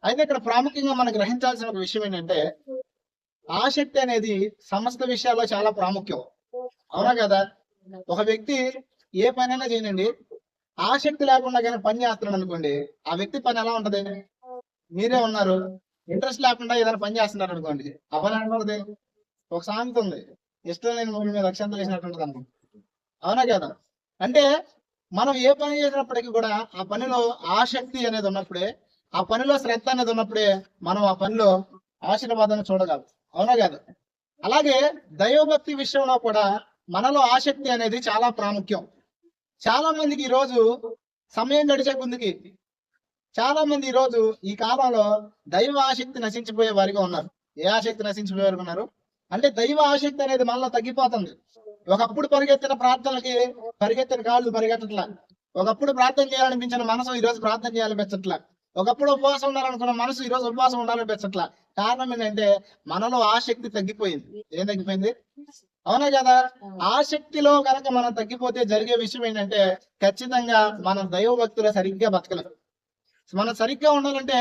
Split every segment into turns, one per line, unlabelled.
అయితే ఇక్కడ ప్రాముఖ్యంగా మనం గ్రహించాల్సిన ఒక విషయం ఏంటంటే ఆసక్తి అనేది సమస్త విషయాల్లో చాలా ప్రాముఖ్యం. అవునా కదా? ఒక వ్యక్తి ఏ పనైనా చేయనండి, ఆసక్తి లేకుండా కానీ పని చేస్తున్నాడు అనుకోండి, ఆ వ్యక్తి పని ఎలా ఉంటది? మీరే ఉన్నారు, ఇంట్రెస్ట్ లేకుండా ఏదైనా పని చేస్తున్నారు అనుకోండి, ఆ పని ఎలా ఉంటది? ఒక సామెత ఉంది, ఇష్టం లేని భూమి మీద అక్షంతలు వేసినట్టు ఉంటుంది అనుకో. అవునా కదా? అంటే మనం ఏ పని చేసినప్పటికీ కూడా ఆ పనిలో ఆసక్తి అనేది ఉన్నప్పుడే, ఆ పనిలో శ్రద్ధ అనేది ఉన్నప్పుడే మనం ఆ పనిలో ఆశీర్వాదాన్ని చూడగలం. అవునా కదా? అలాగే దైవభక్తి విషయంలో కూడా మనలో ఆసక్తి అనేది చాలా ప్రాముఖ్యం. చాలా మందికి ఈ రోజు సమయం గడిచే ముందుకి చాలా మంది ఈ రోజు ఈ కాలంలో దైవ ఆసక్తి నశించిపోయే వారిగా ఉన్నారు. ఏ ఆసక్తి నశించిపోయే వారికి ఉన్నారు అంటే దైవ ఆసక్తి అనేది మనలో తగ్గిపోతుంది. ఒకప్పుడు పరిగెత్తిన ప్రార్థనలకి పరిగెత్తిన కాళ్ళు పరిగెత్తట్లా. ఒకప్పుడు ప్రార్థన చేయాలనిపించిన మనసు ఈ రోజు ప్రార్థన చేయాలనిపించట్లా. ఒకప్పుడు ఉపవాసం ఉండాలనుకున్న మనసు ఈ రోజు ఉపవాసం ఉండాలనిపించట్లా. కారణం ఏంటంటే మనలో ఆసక్తి తగ్గిపోయింది. ఏం తగ్గిపోయింది? అవునా కదా? ఆసక్తిలో కనుక మనం తగ్గిపోతే జరిగే విషయం ఏంటంటే ఖచ్చితంగా మనం దైవ భక్తులు సరిగ్గా బతకలేం. మనం సరిగ్గా ఉండాలంటే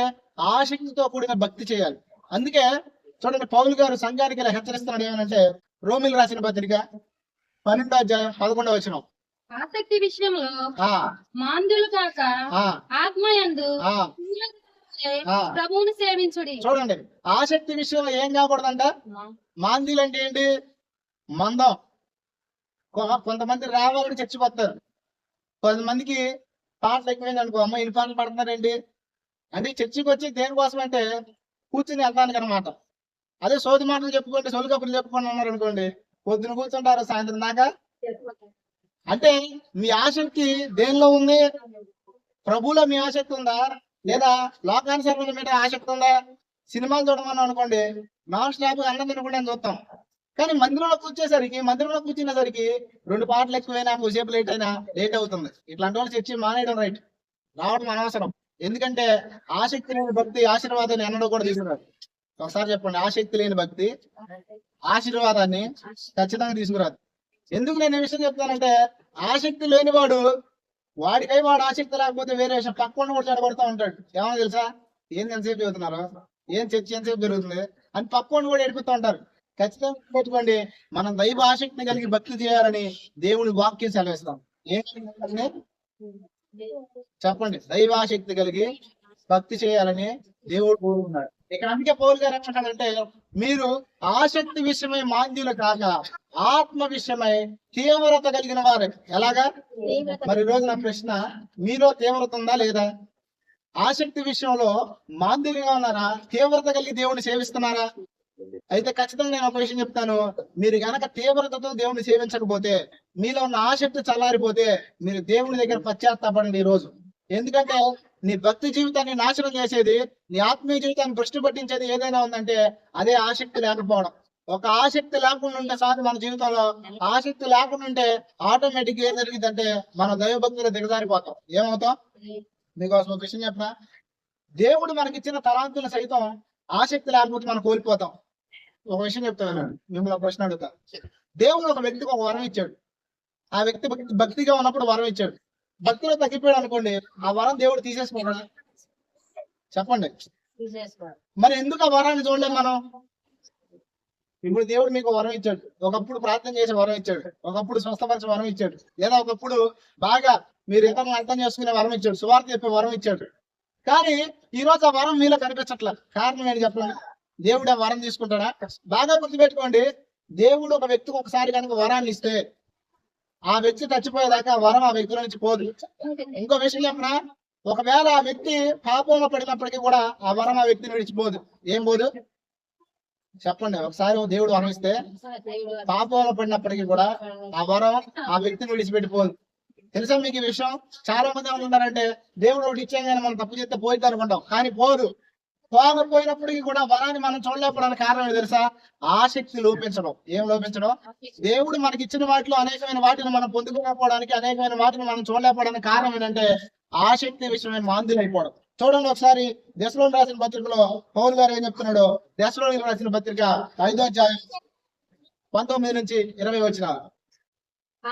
ఆసక్తితో కూడిన భక్తి చేయాలి. అందుకే చూడండి, పౌలు గారు సంఘానికి ఇలా హెచ్చరిస్తున్నాడు ఏమనంటే, రోమిలు రాసిన పత్రిక 12వ అధ్యాయం 11వ వచనం.
ఆసక్తి విషయంలో మాంద్యులు కాక ఆత్మయందు ప్రభువుని సేవించుడి.
చూడండి, ఆసక్తి విషయంలో ఏం కాకూడదంట? మాంద్యులు అంటే ఏంటి? మందం. కొంతమంది రావాలని చచ్చిపోతారు. కొంతమందికి పాటలు ఎక్కువైంది అనుకో, అమ్మ ఇన్ని పాటలు పడుతున్నారేంటి అంటే చర్చికి వచ్చి దేనికోసం అంటే కూర్చుని వెళ్తానికి అనమాట. అదే సోది మాటలు చెప్పుకోండి, సోలు కబుర్లు చెప్పుకోండి అన్నారు అనుకోండి, పొద్దున కూర్చుంటారు సాయంత్రం దాకా. అంటే మీ ఆసక్తి దేనిలో ఉంది? ప్రభువులో మీ ఆసక్తి ఉందా, లేదా లోకానుసరణ మీద ఆసక్తి ఉందా? సినిమాలు చూడమని అనుకోండి, నాన్ స్టాప్ అన్నం తినకుండా చూస్తాం. కానీ మందిరంలో కూర్చునేసరికి 2 పాటలు ఎక్కువైనా కొద్దిసేపు లేట్ అవుతుంది. ఇట్లాంటి వాళ్ళు చర్చి మానేయడం రైట్, రావడం అనవసరం. ఎందుకంటే ఆసక్తి లేని భక్తి ఆశీర్వాదాన్ని ఎన్నడూ కూడా తీసుకురాదు. ఒకసారి చెప్పండి, ఆసక్తి లేని భక్తి ఆశీర్వాదాన్ని ఖచ్చితంగా తీసుకురాదు. ఎందుకు నేను ఈ విషయం చెప్తానంటే, ఆసక్తి లేనివాడు వాడికై వాడు ఆసక్తి లేకపోతే వేరే విషయం పక్కన కూడా చెడగొడతా ఉంటాడు. ఏమన్నా తెలుసా? ఏం ఎంతసేపు చదువుతున్నారు, ఏం చర్చ ఎంతసేపు జరుగుతుంది అని పక్కన కూడా ఏడిపిస్తూ ఉంటారు. ఖచ్చితంగా పెట్టుకోండి, మనం దైవ ఆసక్తిని కలిగి భక్తి చేయాలని దేవుని వాక్యం సెలవిస్తాం. ఏం చెప్పండి? దైవాశక్తి కలిగి భక్తి చేయాలని దేవుడు కోరుకున్నాడు. ఇక్కడ అందుకే పౌలు గారు ఏమంటాడంటే, మీరు ఆసక్తి విషయమై మాంద్యులు కాక ఆత్మ విషయమై తీవ్రత కలిగిన వారే. ఎలాగా? మరి రోజు నా ప్రశ్న, మీలో తీవ్రత ఉందా లేదా? ఆసక్తి విషయంలో మాంద్యులుగా ఉన్నారా? తీవ్రత కలిగి దేవుని సేవిస్తున్నారా? అయితే ఖచ్చితంగా నేను ఒక విషయం చెప్తాను, మీరు గనక తీవ్రతతో దేవుని సేవించకపోతే, మీలో ఉన్న ఆసక్తి చల్లారిపోతే, మీరు దేవుని దగ్గర పశ్చాత్తాపడండి ఈ రోజు. ఎందుకంటే నీ భక్తి జీవితాన్ని నాశనం చేసేది, నీ ఆత్మీయ జీవితాన్ని భ్రష్టు పట్టించేది ఏదైనా ఉందంటే అదే ఆసక్తి లేకపోవడం. ఒక ఆసక్తి లేకుండా ఉంటే సార్ మన జీవితంలో ఆసక్తి లేకుండా ఉంటే ఆటోమేటిక్ ఏం జరిగిందంటే మనం దైవభక్తులు దిగజారిపోతాం. ఏమవుతాం? మీకోసం ఒక విషయం చెప్పనా, దేవుడు మనకిచ్చిన తలాంతులు సైతం ఆసక్తి లేకపోతే మనం కోల్పోతాం. ఒక విషయం చెప్తాను, మిమ్మల్ని ప్రశ్న అడుగుతా. దేవుడు ఒక వ్యక్తికి ఒక వరం ఇచ్చాడు. ఆ వ్యక్తి భక్తిగా ఉన్నప్పుడు వరం ఇచ్చాడు. భక్తిలో తగ్గిపోయాడు అనుకోండి, ఆ వరం దేవుడు తీసేసుకోడా? చెప్పండి. మరి ఎందుకు ఆ వరాన్ని చూడలేం మనం? ఇప్పుడు దేవుడు మీకు వరం ఇచ్చాడు, ఒకప్పుడు ప్రార్థన చేసే వరం ఇచ్చాడు, ఒకప్పుడు స్వస్థపరిచే వరం ఇచ్చాడు, లేదా ఒకప్పుడు బాగా మీరు ఇతరులను అర్థం చేసుకునే వరం ఇచ్చాడు, సువార్త చెప్పే వరం ఇచ్చాడు. కానీ ఈ రోజు ఆ వరం మీలో కనిపించట్లా. కారణం ఏంటి చెప్పండి? దేవుడు ఆ వరం తీసుకుంటాడా? బాగా గుర్తుపెట్టుకోండి, దేవుడు ఒక వ్యక్తికి ఒకసారి కనుక వరాన్ని ఇస్తే ఆ వ్యక్తి చచ్చిపోయేదాకా ఆ వరం ఆ వ్యక్తిలో నుంచి పోదు. ఇంకో విషయం చెప్పనా, ఒకవేళ ఆ వ్యక్తి పాపంలో పడినప్పటికీ కూడా ఆ వరం ఆ వ్యక్తిని విడిచిపోదు. ఏం పోదు? చెప్పండి. ఒకసారి దేవుడు వరం ఇస్తే పాపంలో పడినప్పటికీ కూడా ఆ వరం ఆ వ్యక్తిని విడిచిపెట్టిపోదు. తెలుసా మీకు ఈ విషయం? చాలా మంది ఏమంటున్నారంటే, దేవుడు ఒకటి ఇచ్చాగానే మనం తప్పు చేస్తే పోయిద్ది అనుకుంటాం, కానీ పోదు. పోకపోయినప్పటికీ కూడా వరాన్ని మనం చూడలేకపోవడానికి కారణం తెలుసా? ఆసక్తి లోపించడం. ఏం లోపించడం? దేవుడు మనకి ఇచ్చిన వాటిలో అనేకమైన వాటిని మనం పొందుకోకపోవడానికి, అనేకమైన వాటిని మనం చూడలేకపోవడానికి కారణం ఏంటంటే ఆసక్తి విషయమైన మాంద్యులు అయిపోవడం. చూడండి ఒకసారి దశలోని రాసిన పత్రికలో పౌలు గారు ఏం చెప్తున్నాడు? దశలోని రాసిన పత్రిక 5వ అధ్యాయం 19 నుంచి 20 వచనాలు.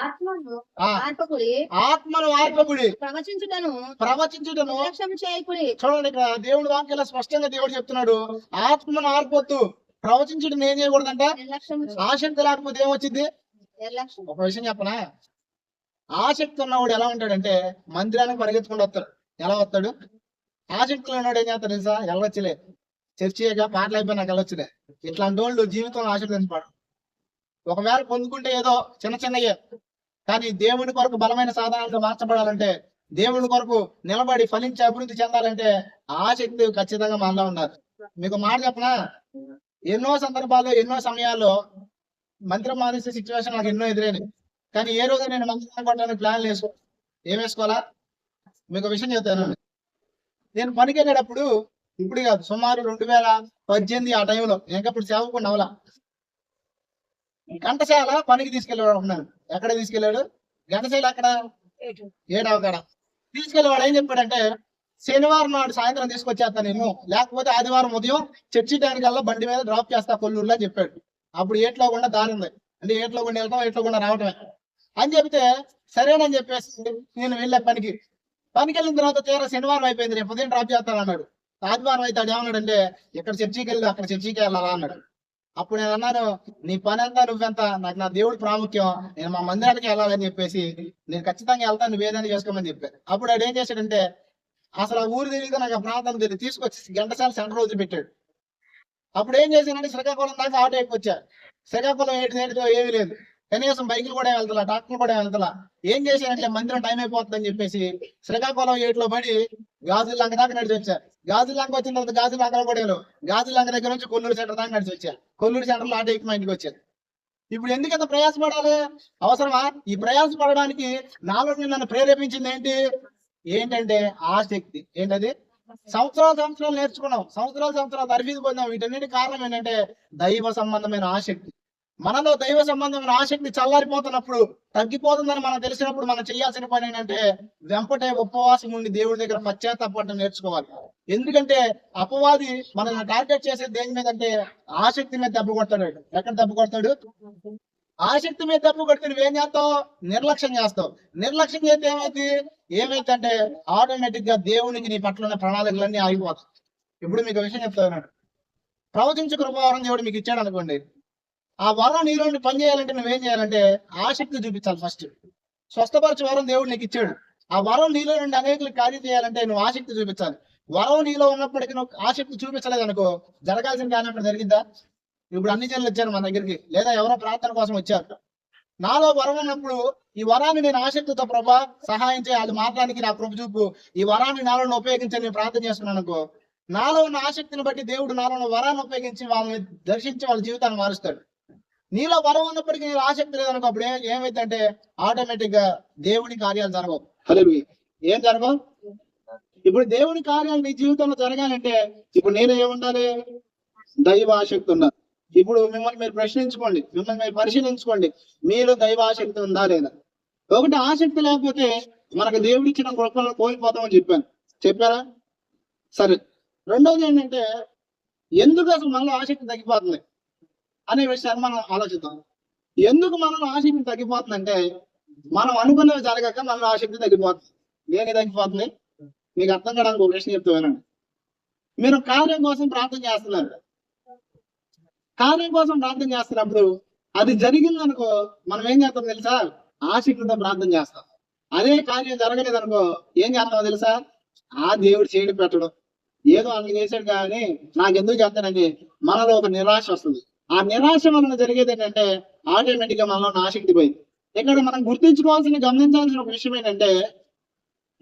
ఆత్మను
ఆ,
ఆర్పకుడి,
ఆత్మను ఆర్పకుడి,
ప్రవచించుటను
ప్రవచించుటను.
నిర్లక్ష్యం చేయకుడి.
చూడండి, ఇక్కడ దేవుడు వాక్యాల స్పష్టంగా దేవుడు చెప్తున్నాడు, ఆత్మను ఆర్పొద్దు, ప్రవచించుటం ఏం చేయకూడదంట.
నిర్లక్ష్యం
ఆసక్తి లేకపోతే ఏమొచ్చింది?
నిర్లక్ష్యం.
ఒక విషయం చెప్పనా, ఆసక్తి ఉన్నవాడు ఎలా ఉంటాడంటే మందిరానికి పరిగెత్తుకుంటూ వస్తాడు. ఎలా వస్తాడు? ఆసక్తిలో ఉన్నాడు ఏం చేస్తాడు తెలుసా? వెళ్ళొచ్చులే, చర్చిగా పాటలు అయిపోయి నాకు వెళ్ళొచ్చులే. ఇట్లాంటి వాళ్ళు జీవితంలో ఆశీర్వదించబడు. ఒకవేళ పొందుకుంటే ఏదో చిన్న చిన్నయే, కానీ దేవుని కొరకు బలమైన సాధనాలతో మార్చబడాలంటే, దేవుని కొరకు నిలబడి ఫలించి అభివృద్ధి చెందాలంటే ఆసక్తి ఖచ్చితంగా మనలో ఉండాలి. మీకు మాట చెప్పనా, ఎన్నో సందర్భాల్లో ఎన్నో సమయాల్లో మంత్రం మానేసే సిచ్యువేషన్ నాకు ఎన్నో ఎదురైనవి. కానీ ఏ రోజు నేను మంత్రం కొట్టడానికి ప్లాన్ ఏం వేసుకోవాలా? మీకు విషయం చెప్తాను. నేను పనికి వెళ్ళేటప్పుడు, ఇప్పుడు కాదు, సుమారు 2018 ఆ టైంలో, ఇంకప్పుడు సేవకుండా అవలా, ఘంటసాల పనికి తీసుకెళ్ళేవాడు ఉన్నాను. ఎక్కడ తీసుకెళ్ళాడు? ఘంటసాల అక్కడ 7వ కాడ తీసుకెళ్ళేవాడు. ఏం చెప్పాడంటే, శనివారం నాడు సాయంత్రం తీసుకొచ్చేస్తా నేను, లేకపోతే ఆదివారం ఉదయం చర్చి టైంకల్లా బండి మీద డ్రాప్ చేస్తా కొల్లూరులో అని చెప్పాడు. అప్పుడు ఏట్లో కూడా దారి ఉంది, అంటే ఏట్లో కూడా వెళ్తాం, ఏట్లో కూడా రావటమే అని చెప్తే సరేనని చెప్పేసి నేను వెళ్ళే పనికి వెళ్ళిన తర్వాత తీరా శనివారం అయిపోయింది, రేపు ఉదయం డ్రాప్ చేస్తాను అన్నాడు. ఆదివారం అయితే ఏమన్నాడంటే, ఇక్కడ చర్చికి వెళ్ళి అక్కడ చర్చికి వెళ్ళాలా అన్నాడు. అప్పుడు నేను అన్నాను, నీ పని అంతా నువ్వెంత, నాకు నా దేవుడు ప్రాముఖ్యం, నేను మా మందిరానికి వెళ్ళాలని చెప్పేసి నేను ఖచ్చితంగా వెళ్తాను, నువ్వు ఏదైనా చేసుకోమని చెప్పాను. అప్పుడు ఆడు ఏం చేశాడంటే, అసలు ఆ ఊరు తెలియదు, నాకు ఆ ప్రాంతం తెలియదు, తీసుకొచ్చి ఘంటసాల సెంటర్ రోజు పెట్టాడు. అప్పుడు ఏం చేశానంటే, శ్రీకాకుళం దాకా ఆటో ఎక్కువచ్చా. శ్రీకాకుళం ఏంటిదో ఏమీ లేదు, కనీసం బైకులు కూడా వెళ్తలా, ట్రాక్టర్లు కూడా వెళ్తలా. ఏం చేశానంటే, మందిరం టైం అయిపోతుందని చెప్పేసి శ్రీకాకుళం 8లో పడి గాజుల లంక దాకా నడిచి వచ్చా. గాజుల లంక వచ్చిన తర్వాత గాజుల లంకలో కూడా వెళ్ళాను. గాజుల లంక దగ్గర నుంచి కొల్లూరు సెంటర్ దాకా నడిచి వచ్చా. కొల్లూరు సెంటర్ లో ఆటో ఎక్కి మా ఇంటికి వచ్చాను. ఇప్పుడు ఎందుకంత ప్రయాసపడాలి? అవసరమా? ఈ ప్రయాసపడడానికి నాలో నన్ను ప్రేరేపించింది ఏంటంటే ఆసక్తి. ఏంటది? సంవత్సరాలు నేర్చుకున్నాం, సంవత్సరాలు తరఫీదు పొందాం. వీటన్నిటి కారణం ఏంటంటే దైవ సంబంధమైన ఆసక్తి. మనలో దైవ సంబంధమైన ఆసక్తి చల్లారిపోతున్నప్పుడు, తగ్గిపోతుందని మనం తెలిసినప్పుడు మనం చేయాల్సిన పని ఏంటంటే, వెంపటే ఉపవాసం ఉండి దేవుడి దగ్గర పశ్చాత్తాపడటం నేర్చుకోవాలి. ఎందుకంటే అపవాది మనల్ని టార్గెట్ చేసే దేని మీద అంటే ఆసక్తి మీద దెబ్బ కొడతాడు. ఎక్కడ దెబ్బ కొడతాడు? ఆసక్తి మీద దెబ్బ కొడితే నువ్వేం చేస్తావు? నిర్లక్ష్యం చేస్తావు. నిర్లక్ష్యం చేస్తే ఏమైతే అంటే ఆటోమేటిక్ గా దేవునికి నీ పట్ల ఉన్న ప్రణాళికలన్నీ ఆగిపోతాయి. ఇప్పుడు మీకు విషయం చెప్తాను, ప్రవచించు కృపావరం దేవుడు మీకు ఇచ్చాడు అనుకోండి, ఆ వరం నీలో పని చేయాలంటే నువ్వేం చేయాలంటే ఆసక్తి చూపించాలి. ఫస్ట్ స్వస్థపరచు వరం దేవుడు నీకు ఇచ్చాడు, ఆ వరం నీలో నుండి అనేకులకు కార్యం చేయాలంటే నువ్వు ఆసక్తి చూపించాలి. వరం నీలో ఉన్నప్పటికీ నువ్వు ఆసక్తి చూపించలేదు అనుకో, జరగాల్సిన కానీ అక్కడ జరిగిందా? ఇప్పుడు అన్ని జనులు వచ్చారు మన దగ్గరికి, లేదా ఎవరో ప్రార్థన కోసం వచ్చారు. నాలో వరం ఉన్నప్పుడు ఈ వరాన్ని నేను ఆసక్తితో, ప్రభా సహాయం చేయాలి మాట్లాడానికి నా ప్రభు చూపు, ఈ వరాన్ని నాలో ఉపయోగించని నేను ప్రార్థన చేస్తున్నాను అనుకో, నాలో ఉన్న ఆసక్తిని బట్టి దేవుడు నాలో ఉన్న వరాన్ని ఉపయోగించి వాళ్ళని దర్శించి వాళ్ళ జీవితాన్ని మారుస్తాడు. నీలో వరం ఉన్నప్పటికీ నీలో ఆసక్తి లేదనుకో, అప్పుడు ఏమైందంటే ఆటోమేటిక్ గా దేవుని కార్యాలు జరగవు. ఏం జరగవు? ఇప్పుడు దేవుని కార్యాలు నీ జీవితంలో జరగాలంటే ఇప్పుడు నేను ఏముండాలి? దైవ ఆసక్తి ఉండాలి. ఇప్పుడు మిమ్మల్ని మీరు ప్రశ్నించుకోండి, మిమ్మల్ని మీరు పరిశీలించుకోండి, మీలో దైవ ఆసక్తి ఉందా లేదా? ఒకటి, ఆసక్తి లేకపోతే మనకు దేవుడు ఇచ్చిన కృపలను కోల్పోతామని చెప్పారా? సరే. రెండోది ఏంటంటే, ఎందుకు అసలు మనలో ఆసక్తి తగ్గిపోతుంది అనే విషయాన్ని మనం ఆలోచిద్దాం. ఎందుకు మనలో ఆసక్తి తగ్గిపోతుందంటే, మనం అనుకున్నవి జరగక మనలో ఆసక్తి తగ్గిపోతుంది. దేనికి తగ్గిపోతుంది? మీకు అర్థం కావడానికి ఒక విషయం చెప్తూ వినండి. మీరు కార్యం కోసం ప్రార్థన చేస్తున్నారు. కార్యం కోసం ప్రార్థన చేస్తున్నప్పుడు అది జరిగిందనుకో, మనం ఏం చేస్తాం తెలుసా? ఆసక్తితో ప్రార్థన చేస్తాం. అదే కార్యం జరగలేదనుకో ఏం చేస్తామో తెలుసా? ఆ దేవుడు చేయడం పెట్టడం, ఏదో అలా చేశాడు కానీ నాకెందుకు చేస్తానని మనలో ఒక నిరాశ వస్తుంది. ఆ నిరాశ వలన జరిగేది ఏంటంటే ఆటోమేటిక్ గా మనలో ఆసక్తి పోయింది. ఇక్కడ మనం గుర్తించుకోవాల్సిన, గమనించాల్సిన ఒక విషయం ఏంటంటే,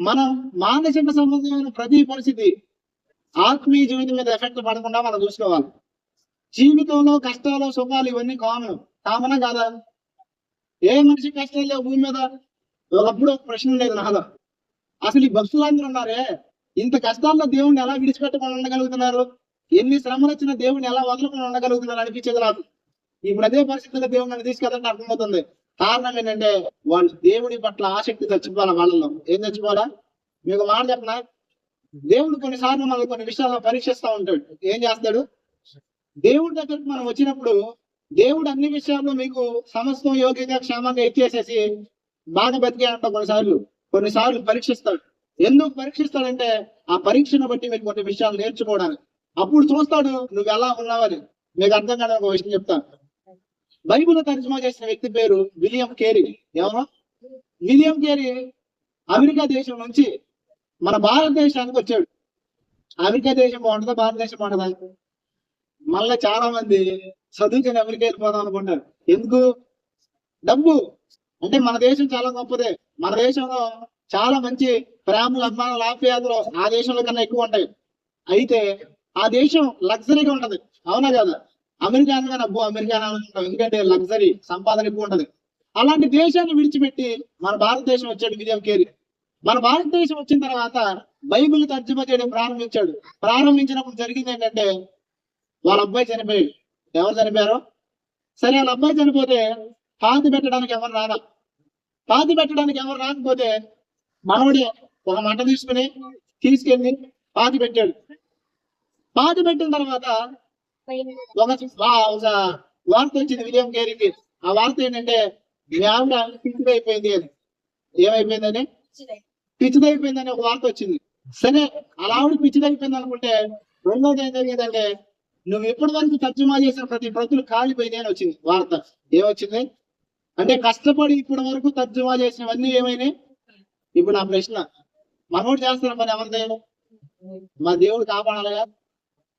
మనం మానసిక సంబంధమైన ప్రతి పరిస్థితి ఆత్మీయ జీవితం మీద ఎఫెక్ట్ పడకుండా మనం చూసుకోవాలి. జీవితంలో కష్టాలు సుఖాలు ఇవన్నీ కామన్ కాదా? ఏ మనిషి కష్టాలు లేవు భూమి మీద? ఒకప్పుడు ఒక ప్రశ్న లేదు నాలో, అసలు ఈ భక్తులందరూ ఉన్నారే, ఇంత కష్టాల్లో దేవుణ్ణి ఎలా విడిచిపెట్టకుండా ఉండగలుగుతున్నారు, ఎన్ని శ్రమలు వచ్చినా దేవుణ్ణి ఎలా వదలకుండా ఉండగలుగుతున్నారు అనిపించేది నాకు. ఇప్పుడు అదే పరిస్థితుల్లో దేవుడిని తీసుకెళ్ళాలంటే అర్థమవుతుంది. కారణం ఏంటంటే వాళ్ళు దేవుడి పట్ల ఆసక్తి చచ్చిపోవాలి. వాళ్ళలో ఏం చచ్చిపోవాలా? మీకు మాట చెప్పనా, దేవుడు కొన్నిసార్లు మనల్ని కొన్ని విషయాల్లో పరీక్షిస్తూ ఉంటాడు. ఏం చేస్తాడు? దేవుడి దగ్గరకు మనం వచ్చినప్పుడు దేవుడు అన్ని విషయాల్లో మీకు సమస్తం యోగ్యంగా క్షేమంగా ఇచ్చేసేసి బాగా బతికే అంటాం కొన్నిసార్లు పరీక్షిస్తాడు. ఎందుకు పరీక్షిస్తాడంటే ఆ పరీక్షను బట్టి మీరు కొన్ని విషయాలు నేర్చుకోవడానికి. అప్పుడు చూస్తాడు నువ్వు ఎలా ఉన్నావని. మీకు అర్థం కాని ఒక విషయం చెప్తాను. బైబిల్ తర్జుమా చేసిన వ్యక్తి పేరు విలియం కేరీ. ఎవరు? విలియం కేరీ అమెరికా దేశం నుంచి మన భారతదేశానికి వచ్చాడు. అమెరికా దేశం బాగుంటుందా, భారతదేశం బాగుంటుందా? మళ్ళీ చాలా మంది చదువుకుని అమెరికా వెళ్ళిపోదాం అనుకుంటారు. ఎందుకు? డబ్బు. అంటే మన దేశం చాలా గొప్పదే. మన దేశంలో చాలా మంచి ప్రేమలు, అభిమానాలు, ఆప్యాయతలు ఆ దేశంలో కన్నా ఎక్కువ ఉంటాయి. అయితే ఆ దేశం లగ్జరీగా ఉంటది. అవునా కదా? అమెరికా అనగానే అబ్బో అమెరికా అనుకుంటాం, ఎందుకంటే లగ్జరీ, సంపాదన ఎక్కువ ఉంటది. అలాంటి దేశాన్ని విడిచిపెట్టి మన భారతదేశం వచ్చాడు విలియం కేరీ. మన భారతదేశం వచ్చిన తర్వాత బైబిల్ తర్జుమా చేయడం ప్రారంభించాడు. ప్రారంభించినప్పుడు జరిగింది ఏంటంటే వాళ్ళ అబ్బాయి చనిపోయాడు. ఎవరు చనిపోయారు? సరే, వాళ్ళ అబ్బాయి చనిపోతే పాతి పెట్టడానికి ఎవరు రాకపోతే మనవడే ఒక మంట తీసుకెళ్లి పాతి పెట్టాడు. పాతి పెట్టిన తర్వాత ఒక వార్త వచ్చింది విలియం కేరీకి. ఆ వార్త ఏంటంటే మీ ఆవిడ పిచ్చిదైపోయింది అని. ఏమైపోయిందని? పిచ్చిదైపోయిందని ఒక వార్త వచ్చింది. సరే, అలా ఆవిడ పిచ్చిదైపోయింది అనుకుంటే రెండోది ఏం జరిగిందంటే నువ్వు ఎప్పటి వరకు తర్జుమా చేసిన ప్రతి ప్రతులు కాలిపోయినాయి అని వచ్చింది వార్త. ఏమొచ్చింది అంటే కష్టపడి ఇప్పటి వరకు తర్జుమా చేసినవన్నీ ఏమైనాయి. ఇప్పుడు నా ప్రశ్న, మనోడు చేస్తున్న పని ఎవరిదే? మా దేవుడు కాపాడాలిగా.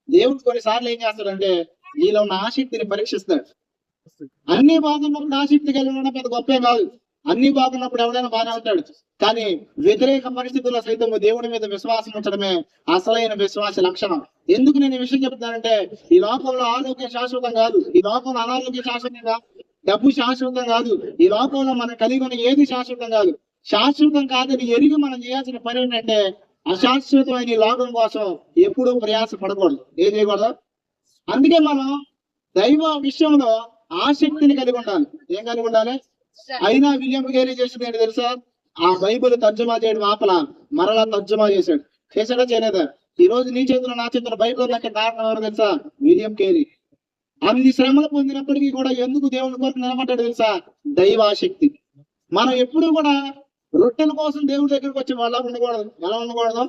దేవుడు కొన్నిసార్లు ఏం చేస్తాడంటే నీలో ఉన్న ఆసక్తిని పరీక్షిస్తాడు. అన్ని బాగున్నప్పుడు ఆసక్తి కలిగి ఉండడం పెద్ద గొప్పే కాదు. అన్ని బాగున్నప్పుడు ఎవడైనా బాగానే ఉంటాడు. కానీ వ్యతిరేక పరిస్థితుల్లో సైతం దేవుడి మీద విశ్వాసం ఉంచడమే అసలైన విశ్వాస లక్షణం. ఎందుకు నేను ఈ విషయం చెప్తున్నానంటే ఈ లోకంలో ఆరోగ్యం శాశ్వతం కాదు, ఈ లోకంలో అనారోగ్యం శాశ్వతం కాదు, డబ్బు శాశ్వతం కాదు, ఈ లోకంలో మనం కలిగి ఉన్న ఏది శాశ్వతం కాదు. శాశ్వతం కాదని ఎరిగి మనం చేయాల్సిన పని ఏంటంటే అశాశ్వతమైన ఈ లోకం కోసం ఎప్పుడూ ప్రయాస పడకూడదు. ఏం చేయకూడదు? అందుకే మనం దైవ విషయంలో ఆసక్తిని కలిగి ఉండాలి. ఏం కలిగి ఉండాలి? అయినా విలియం కేరీ చేసింది ఏంటి తెలుసా? ఆ బైబిల్ తర్జుమా చేయడం ఆపలా, మరలా తర్జుమా చేశాడా చేయలేదా? ఈ రోజు నీ చేతుల్లో నా చేతుల్లో బైబిల్ ఉన్నట్టు కారణం ఎవరు తెలుసా? William Carey. అన్ని శ్రమలు పొందినప్పటికీ కూడా ఎందుకు దేవుని కొరకు నిలబడ్డాడు తెలుసా? దైవాశక్తి. మనం ఎప్పుడు కూడా రొట్టెల కోసం దేవుడి దగ్గరికి వచ్చి వాళ్ళ ఉండకూడదు. ఎలా ఉండకూడదు?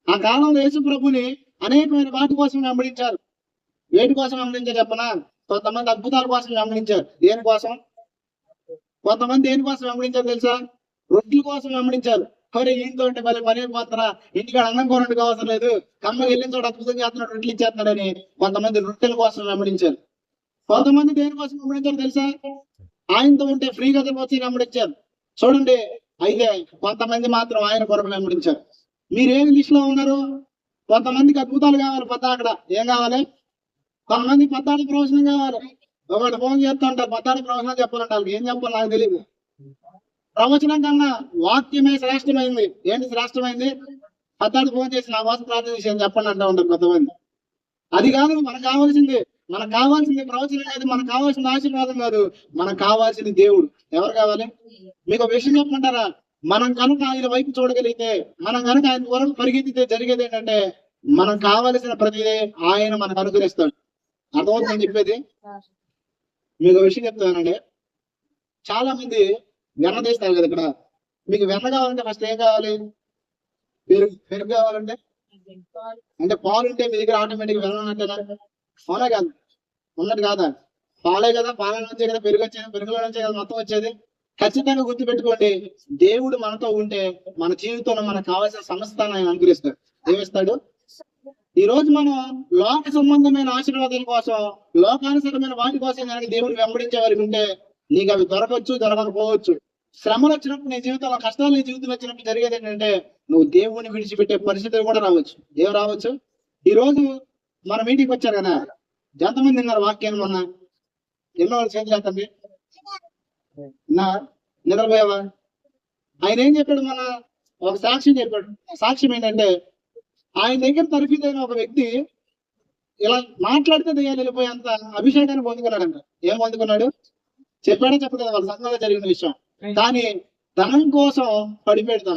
ఆ కాలంలో యేసు ప్రభుని అనేకమైన వాటి కోసం వెంబడించారు. వేటి కోసం వెంబడించారు చెప్పనా? కొంతమంది అద్భుతాల కోసం వెంబడించారు. దేనికోసం? కొంతమంది దేనికోసం వెంబడించారు తెలుసా? రొట్టెల కోసం వెంబడించారు. మరి ఇంట్లో ఉంటే మరి పని పోతారా, ఇంటికాడ అన్నం కొనడానికి అవసరం లేదు, కమ్మకి వెళ్ళిన చోట అద్భుతం చేస్తున్నాడు, రొట్టెలు ఇచ్చేస్తున్నాడని కొంతమంది రొట్టెల కోసం వెంబడించారు. కొంతమంది దేనికోసం వెంబడించారు తెలుసా? ఆయనతో ఉంటే ఫ్రీగా వచ్చి వెంబడించారు. చూడండి. అయితే కొంతమంది మాత్రం ఆయన కొరకు వెంబడించారు. మీరేమి లిస్ట్ లో ఉన్నారు? కొంతమందికి అద్భుతాలు కావాలి, అక్కడ ఏం కావాలి? కొంతమంది పత్తాడి ప్రవచనం కావాలి. ఒకటి ఫోన్ చేస్తూ ఉంటారు, పత్తాడి ప్రవచనం చెప్పాలంటారు. ఏం చెప్పాలి నాకు తెలియదు. ప్రవచనం కన్నా వాక్యమే శ్రేష్టమైంది. ఏంటి శ్రేష్టమైంది? పత్తాడి ఫోన్ చేసి నా కోసం ప్రార్థన చేసి చెప్పండి అంటూ ఉంటారు కొంతమంది. అది కాదు మనకు కావాల్సింది. మనకు కావాల్సింది ప్రవచనం కాదు, మనకు కావాల్సిన ఆశీర్వాదం కాదు, మనకు కావాల్సింది దేవుడు. ఎవరు కావాలి? మీకు ఒక విషయం చెప్పమంటారా? మనం కనుక ఆయన వైపు చూడగలిగితే, మనం కనుక ఆయన వరకు పరిగెత్తితే జరిగేది ఏంటంటే మనం కావలసిన ప్రతిదే ఆయన మనకు అనుగ్రహిస్తాడు. అర్థమవుతుందని చెప్పేది. మీకు విషయం చెప్తానండి. చాలా మంది వెన్న తీస్తారు కదా ఇక్కడ. మీకు వెన్న కావాలంటే ఫస్ట్ ఏం కావాలి? పెరుగు కావాలంటే అంటే పాలు ఉంటే మీ దగ్గర ఆటోమేటిక్ వెన్న ఉన్నట్టేనా? అవునా కాదు? ఉన్నట్టు కాదా? పాలే కదా, పాల నుంచే కదా పెరుగు వచ్చేది, పెరుగులో నుంచే కదా మొత్తం వచ్చేది. ఖచ్చితంగా గుర్తుపెట్టుకోండి, దేవుడు మనతో ఉంటే మన జీవితంలో మనకు కావాల్సిన సమస్తాన్ని ఆయన అనుగ్రహిస్తాడు. ఏమిస్తాడు? ఈ రోజు మనం లోక సంబంధమైన ఆశీర్వాదాల కోసం, లోకానుసరమైన వాటి కోసం కనుక దేవుడు వెంబడించే వారికి ఉంటే నీకు అవి దొరకవచ్చు, దొరకకపోవచ్చు. శ్రమలు వచ్చినప్పుడు నీ జీవితంలో, కష్టాలు నీ జీవితంలో వచ్చినప్పుడు జరిగేది ఏంటంటే నువ్వు దేవుడిని విడిచిపెట్టే పరిస్థితులు కూడా రావచ్చు. ఏం రావచ్చు? ఈ రోజు మన మీటింగ్కి వచ్చారు కదా, ఎంతమంది ఉన్నారు వాక్యాన్ని? మొన్న ఎన్నో వాళ్ళు చేతులు ఎత్తండి. నిద్రపోయావా? ఆయన ఏం చెప్పాడు? మన ఒక సాక్ష్యం చెప్పాడు. సాక్ష్యం ఏంటంటే ఆయన దగ్గర తరఫీదైన ఒక వ్యక్తి ఇలా మాట్లాడితే దయ్యాలు వెళ్ళిపోయేంత అభిషేకాన్ని పొందుకున్నాడంట. ఏం పొందుకున్నాడు? చెప్పాడే చెప్పలేదు, వాళ్ళ సంఘంలో జరిగిన విషయం. కానీ ధనం కోసం పడిపోయాడు.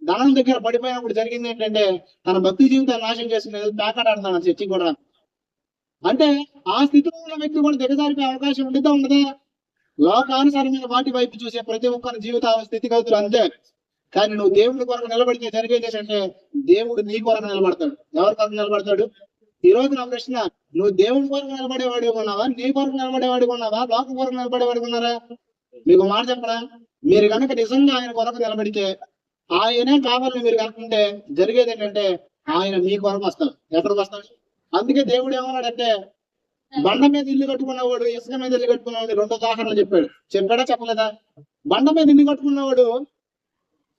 ధనం దగ్గర పడిపోయినప్పుడు జరిగింది ఏంటంటే తన భక్తి జీవితాన్ని నాశనం చేసుకునేది ప్యాకెట్ ఆడుతున్నాడు చర్చి కూడా. అంటే ఆ స్థితిలో ఉన్న వ్యక్తి కూడా దిగజారిపోయే అవకాశం ఉండితే ఉండదా? లోకానుసారమైన వాటి వైపు చూసే ప్రతి ఒక్కరి జీవిత స్థితిగతులు అంతే. కానీ నువ్వు దేవుడి కొరకు నిలబడితే జరిగేది ఏంటంటే దేవుడు నీ కొరకు నిలబడతాడు. ఎవరి కొరకు నిలబడతాడు? ఈ రోజు నా ప్రశ్న, నువ్వు దేవుడి కొరకు నిలబడేవాడి ఉన్నావా, నీ కొరకు నిలబడేవాడి ఉన్నావా, లోకం కొరకు నిలబడేవాడి ఉన్నారా? మీకు మాట చెప్పరా, మీరు కనుక నిజంగా ఆయన కొరకు నిలబడితే, ఆయనే కావాలని మీరు కనుకుంటే జరిగేది ఏంటంటే ఆయన మీ కొరకు వస్తాడు. ఎక్కడికి వస్తాడు? అందుకే దేవుడు ఏమన్నాడంటే, బండ మీద ఇల్లు కట్టుకున్నవాడు ఇసుక మీద ఇల్లు కట్టుకున్నవాడు రెండు ఉదాహరణలు చెప్పాడా చెప్పలేదా? బండ మీద ఇల్లు కట్టుకున్నవాడు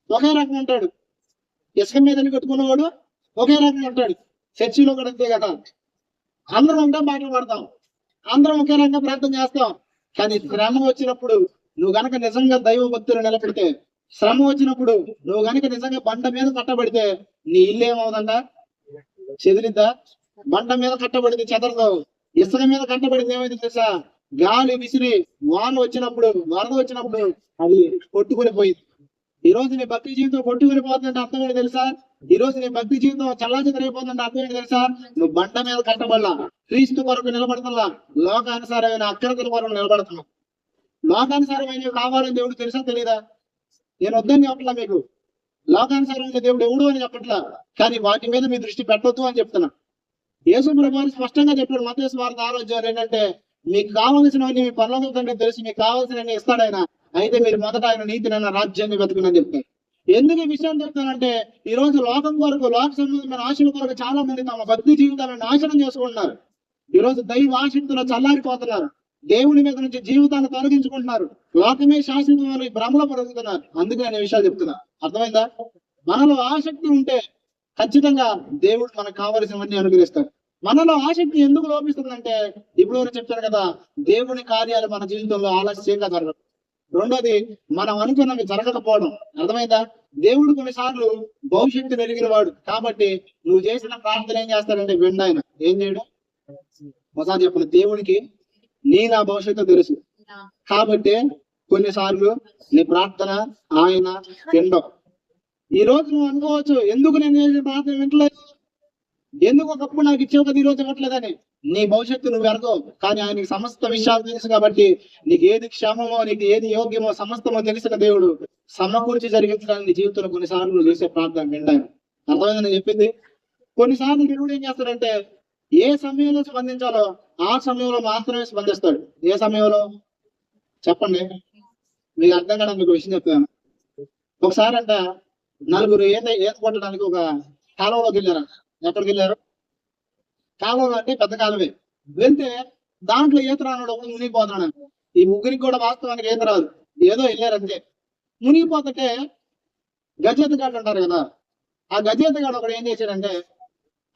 ఒకే రకం ఉంటాడు, ఇసుక మీద ఇల్లు కట్టుకున్నవాడు ఒకే రకం ఉంటాడు. చర్చిలో కూడా అంతే కదా, అందరం ఉంటే పాటలు పాడతాం, అందరం ఒకే రకంగా ప్రార్థన చేస్తాం. కానీ శ్రమ వచ్చినప్పుడు నువ్వు గనక నిజంగా దైవ భక్తులు నిలబడితే, శ్రమ వచ్చినప్పుడు నువ్వు గనక నిజంగా బండ మీద కట్టబడితే నీ ఇల్లు ఏమవుతుందా? చెదిరిద్దా? బండ మీద కట్టబడితే చెదరదు. ఇసుక మీద కట్టబడింది ఏమైంది తెలుసా? గాలి విసిరి వాన వచ్చినప్పుడు, వరద వచ్చినప్పుడు అది కొట్టుకుని పోయింది. ఈ రోజు నీ భక్తి జీవితం కొట్టుకుని పోతుందంటే అర్థం ఏంటి తెలుసా? ఈ రోజు నీ భక్తి జీవితం చల్లాచెదరైపోతుందంటే అర్థం ఏంటి తెలుసా? నువ్వు బండ మీద కట్టబడలా, క్రీస్తు కొరకు నిలబడుతున్నా, లోకానుసారమైన అక్షరతల కొరకు నిలబడుతున్నావు. లోకానుసారమైన కావాలని దేవుడు తెలుసా తెలీదా? నేను వద్దని చెప్పట్లా మీకు, లోకానుసారమైన దేవుడు ఎవడు అని చెప్పట్లా, కానీ వాటి మీద మీ దృష్టి పెట్టొద్దు అని చెప్తున్నా. యేసు ప్రభువు స్పష్టంగా చెప్పాడు మత్తయి సువార్త 6వ అధ్యాయం ఏంటంటే, మీకు కావలసినవన్నీ మీ పరలోక తండ్రి తెలిసి మీకు కావాల్సినవన్నీ ఇస్తాడు ఆయన, అయితే మీరు మొదట ఆయన నీతినైన రాజ్యాన్ని వెతుకునని చెప్తారు. ఎందుకు ఈ విషయం చెప్తానంటే, ఈ రోజు లోకం కొరకు, లోక సంబంధమైన ఆశల కొరకు చాలా మంది తమ భక్తి జీవితాలను నాశనం చేసుకుంటున్నారు. ఈ రోజు దైవ ఆసక్తిలో చల్లారిపోతున్నారు, దేవుని మీద నుంచి జీవితాన్ని తొలగించుకుంటున్నారు, లోకమే శాశ్వతమైన భ్రమలో పరుగుతున్నారు. అందుకే నేను ఈ విషయాలు చెప్తున్నా. అర్థమైందా? మనలో ఆసక్తి ఉంటే ఖచ్చితంగా దేవుడు మనకు కావలసినవన్నీ అనుగ్రహిస్తాడు. మనలో ఆసక్తి ఎందుకు లోపిస్తుందంటే, ఇప్పుడు నేను చెప్తాను కదా, దేవుని కార్యాలు మన జీవితంలో ఆలస్యంగా జరగదు. రెండోది, మనం అనుకున్నవి జరగకపోవడం. అర్థమైందా? దేవుడు కొన్నిసార్లు భవిష్యత్తు ఎరిగిన వాడు కాబట్టి నువ్వు చేసిన ప్రార్థన ఏం చేస్తాడంటే విండు ఆయన. ఏం చేయడం? ఒకసారి చెప్పండి, దేవుడికి నా భవిష్యత్తు తెలుసు కాబట్టి కొన్నిసార్లు నీ ప్రార్థన ఆయన వినడం. ఈ రోజు నువ్వు అనుకోవచ్చు, ఎందుకు నేను చేసిన ప్రార్థన వింటలేదు, ఎందుకు ఒకప్పుడు నాకు ఇచ్చేవు కదా ఈ రోజు ఇవ్వట్లేదని. నీ భవిష్యత్తు నువ్వు ఎరగవు, కానీ ఆయనకి సమస్త విషయాలు తెలుసు కాబట్టి నీకు ఏది క్షేమమో, నీకు ఏది యోగ్యమో సమస్తమో తెలిసిన దేవుడు సమకూర్చి జరిగించడానికి నీ జీవితంలో కొన్నిసార్లు నువ్వు చేసే ప్రార్థన వింటాను. అర్థమైందని నేను చెప్పింది. కొన్నిసార్లు దేవుడు ఏం చేస్తాడంటే, ఏ సమయంలో స్పందించాలో ఆ సమయంలో మాత్రమే స్పందిస్తాడు. ఏ సమయంలో చెప్పండి, మీకు అర్థం కాదు. మీకు విషయం చెప్తాను. ఒకసారి అంట నలుగురు ఈత కొట్టడానికి ఒక కాలువలోకి వెళ్ళారు. ఎక్కడికి వెళ్ళారు? కాలువలో అంటే పెద్ద కాలువే. వెళ్తే దాంట్లో ఈత రానుడు ఒకడు మునిగిపోతున్నాడు. ఈ ముగ్గురికి కూడా వాస్తవానికి ఈత రాదు, ఏదో వెళ్ళారు అంతే. మునిగిపోతుంటే గజేతగాడు అంటారు కదా, ఆ గజేతగాడు ఒకడు ఏం చేశాడంటే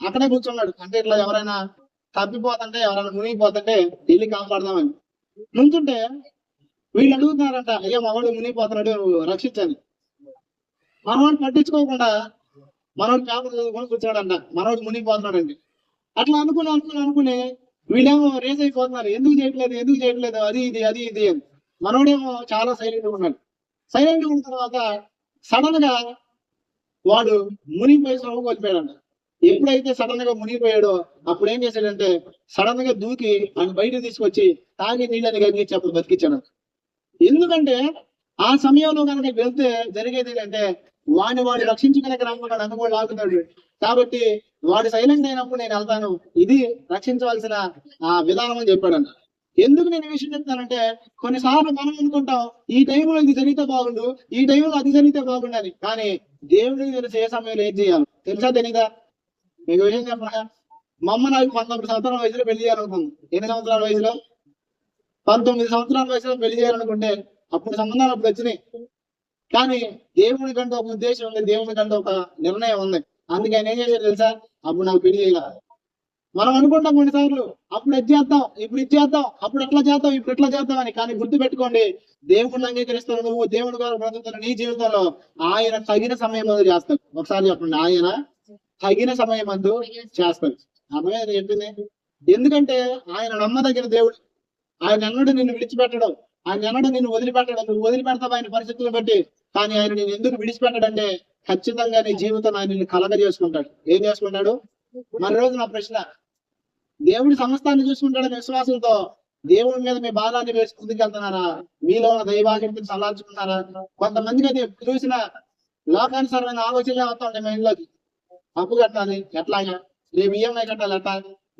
అక్కడే కూర్చున్నాడు. అంటే ఇట్లా ఎవరైనా తప్పిపోతుంటే, ఎవరైనా మునిగిపోతుంటే వెళ్ళి కాపాడదామని నుంచుంటే వీళ్ళు అడుగుతున్నారంట, అయ్యో మనవాడు మునిగిపోతున్నాడు, నువ్వు రక్షించాలి. మనవాడు పట్టించుకోకుండా మనోడు పేపర్ చదువుకొని కూర్చోడంట, మనోడు మునిగిపోతున్నాడండి. అట్లా అనుకుని వీళ్ళేమో రేజ్ అయిపోతున్నారు, ఎందుకు చేయట్లేదు అది ఇది అని. మనోడేమో చాలా సైలెంట్ గా ఉన్నాడు. సైలెంట్ గా ఉన్న తర్వాత సడన్ గా వాడు మునిగిపోయి సొమ్ము కోల్పోయాడంట. ఎప్పుడైతే సడన్ గా మునిగిపోయాడో అప్పుడు ఏం చేశాడంటే సడన్ గా దూకి ఆయన బయటకు తీసుకొచ్చి తాగి నీళ్ళని కలిగించి అప్పుడు బతికించాడు. ఎందుకంటే ఆ సమయంలో కనుక వెళ్తే జరిగేది ఏంటంటే వాడు రక్షించుకునే రమ్మన్నాడు, అందుకో లాగుతాడు. కాబట్టి వాడు సైలెంట్ అయినప్పుడు నేను వెళ్తాను, ఇది రక్షించవలసిన విధానం అని చెప్పాడంట. ఎందుకు నేను ఈ విషయం చెప్తానంటే, కొన్నిసార్లు మనం అనుకుంటాం ఈ టైంలో ఇది జరిగితే బాగుండు, ఈ టైంలో అది జరిగితే బాగుండాలి, కానీ దేవుడికి తెలిసి ఏ సమయంలో ఏం చేయాలి తెలుసా తెలీదా? మీకు విషయం చెప్పనా, మా అమ్మ నాకు 19 సంవత్సరాల వయసులో పెళ్లి చేయాలనుకుంది. ఎన్ని సంవత్సరాల వయసులో? 19 సంవత్సరాల వయసులో పెళ్లి చేయాలనుకుంటే అప్పుడు సంబంధాలు అప్పుడు వచ్చినాయి. కానీ దేవుడి కంటే ఒక ఉద్దేశం ఉంది, దేవుడి కంటే ఒక నిర్ణయం ఉంది. అందుకే ఆయన ఏం చేశారు తెలుసా? అప్పుడు నాకు పెళ్లి చేయాలి. మనం అనుకుంటాం కొన్నిసార్లు అప్పుడు ఇది చేద్దాం, ఇప్పుడు ఇది చేద్దాం, అప్పుడు ఎట్లా చేద్దాం, ఇప్పుడు ఎట్లా చేద్దాం అని. కానీ గుర్తు పెట్టుకోండి, దేవుడిని అంగీకరిస్తాను నువ్వు, దేవుడి గారు బ్రతుకుతున్న నీ జీవితంలో ఆయన తగిన సమయం మందు చేస్తాడు. ఒకసారి చెప్పండి, ఆయన తగిన సమయం మందు చేస్తాడు. అర్థమైంది చెప్పింది? ఎందుకంటే ఆయన నమ్మదగిన దేవుడు. ఆయన ఎన్నడూ నిన్ను విడిచిపెట్టడం, ఆయన ఎన్నడూ నిన్ను వదిలిపెట్టడం. నువ్వు వదిలిపెడతావు ఆయన పరిస్థితులను బట్టి, కానీ ఆయన నేను ఎందుకు విడిచిపెట్టడంటే ఖచ్చితంగా నీ జీవితం ఆయన నిన్ను కలగ చేసుకుంటాడు. ఏం చేసుకుంటాడు? మన రోజు నా ప్రశ్న, దేవుడి సమస్తాన్ని చూసుకుంటాడని విశ్వాసంతో దేవుడి మీద మీ భారాన్ని వేసి ముందుకెళ్తున్నారా? మీలో ఉన్న దైవాశక్తిని సలాల్చుకున్నారా? కొంతమందికి అది చూసిన లోకానుసరమైన ఆలోచనలే వస్తా ఉంటాయి మైండ్లోకి. అప్పు కట్టాలి ఎట్లాగా, రేపు ఈఎంఐ కట్టాలి ఎట్లా,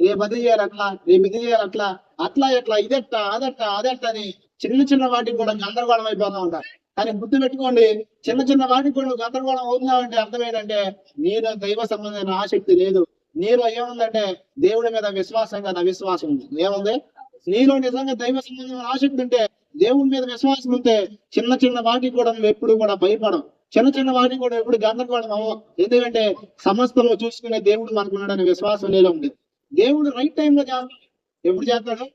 రేపు అది చేయాలి అట్లా, రేపు ఇది చేయాలి అట్లా, అట్లా ఎట్లా, ఇదెట్టా అదెట్టా అని చిన్న చిన్న వాటికి కూడా గందరగోళం అయిపోతా ఉంటారు. కానీ గుర్తు పెట్టుకోండి, చిన్న చిన్న వాటికి కూడా గందరగోళం అవుతున్నావంటే అర్థం ఏంటంటే నీలో దైవ సంబంధమైన ఆసక్తి లేదు. నీలో ఏముందంటే దేవుడి మీద విశ్వాసం కాదు, అవిశ్వాసం ఉంది. ఏముంది? నీలో నిజంగా దైవ సంబంధమైన ఆసక్తి ఉంటే, దేవుడి మీద విశ్వాసం ఉంటే చిన్న చిన్న వాటికి కూడా నువ్వు ఎప్పుడు కూడా భయపడవు. చిన్న చిన్న వాటికి కూడా ఎప్పుడు గందరగోళం అవ్వవు. ఎందుకంటే సమస్తంలో చూసుకునే దేవుడు మనకున్నాడనే విశ్వాసం నీలో ఉంది. దేవుడు రైట్ టైంలో చేస్తాడు. ఎప్పుడు చేస్తాడు?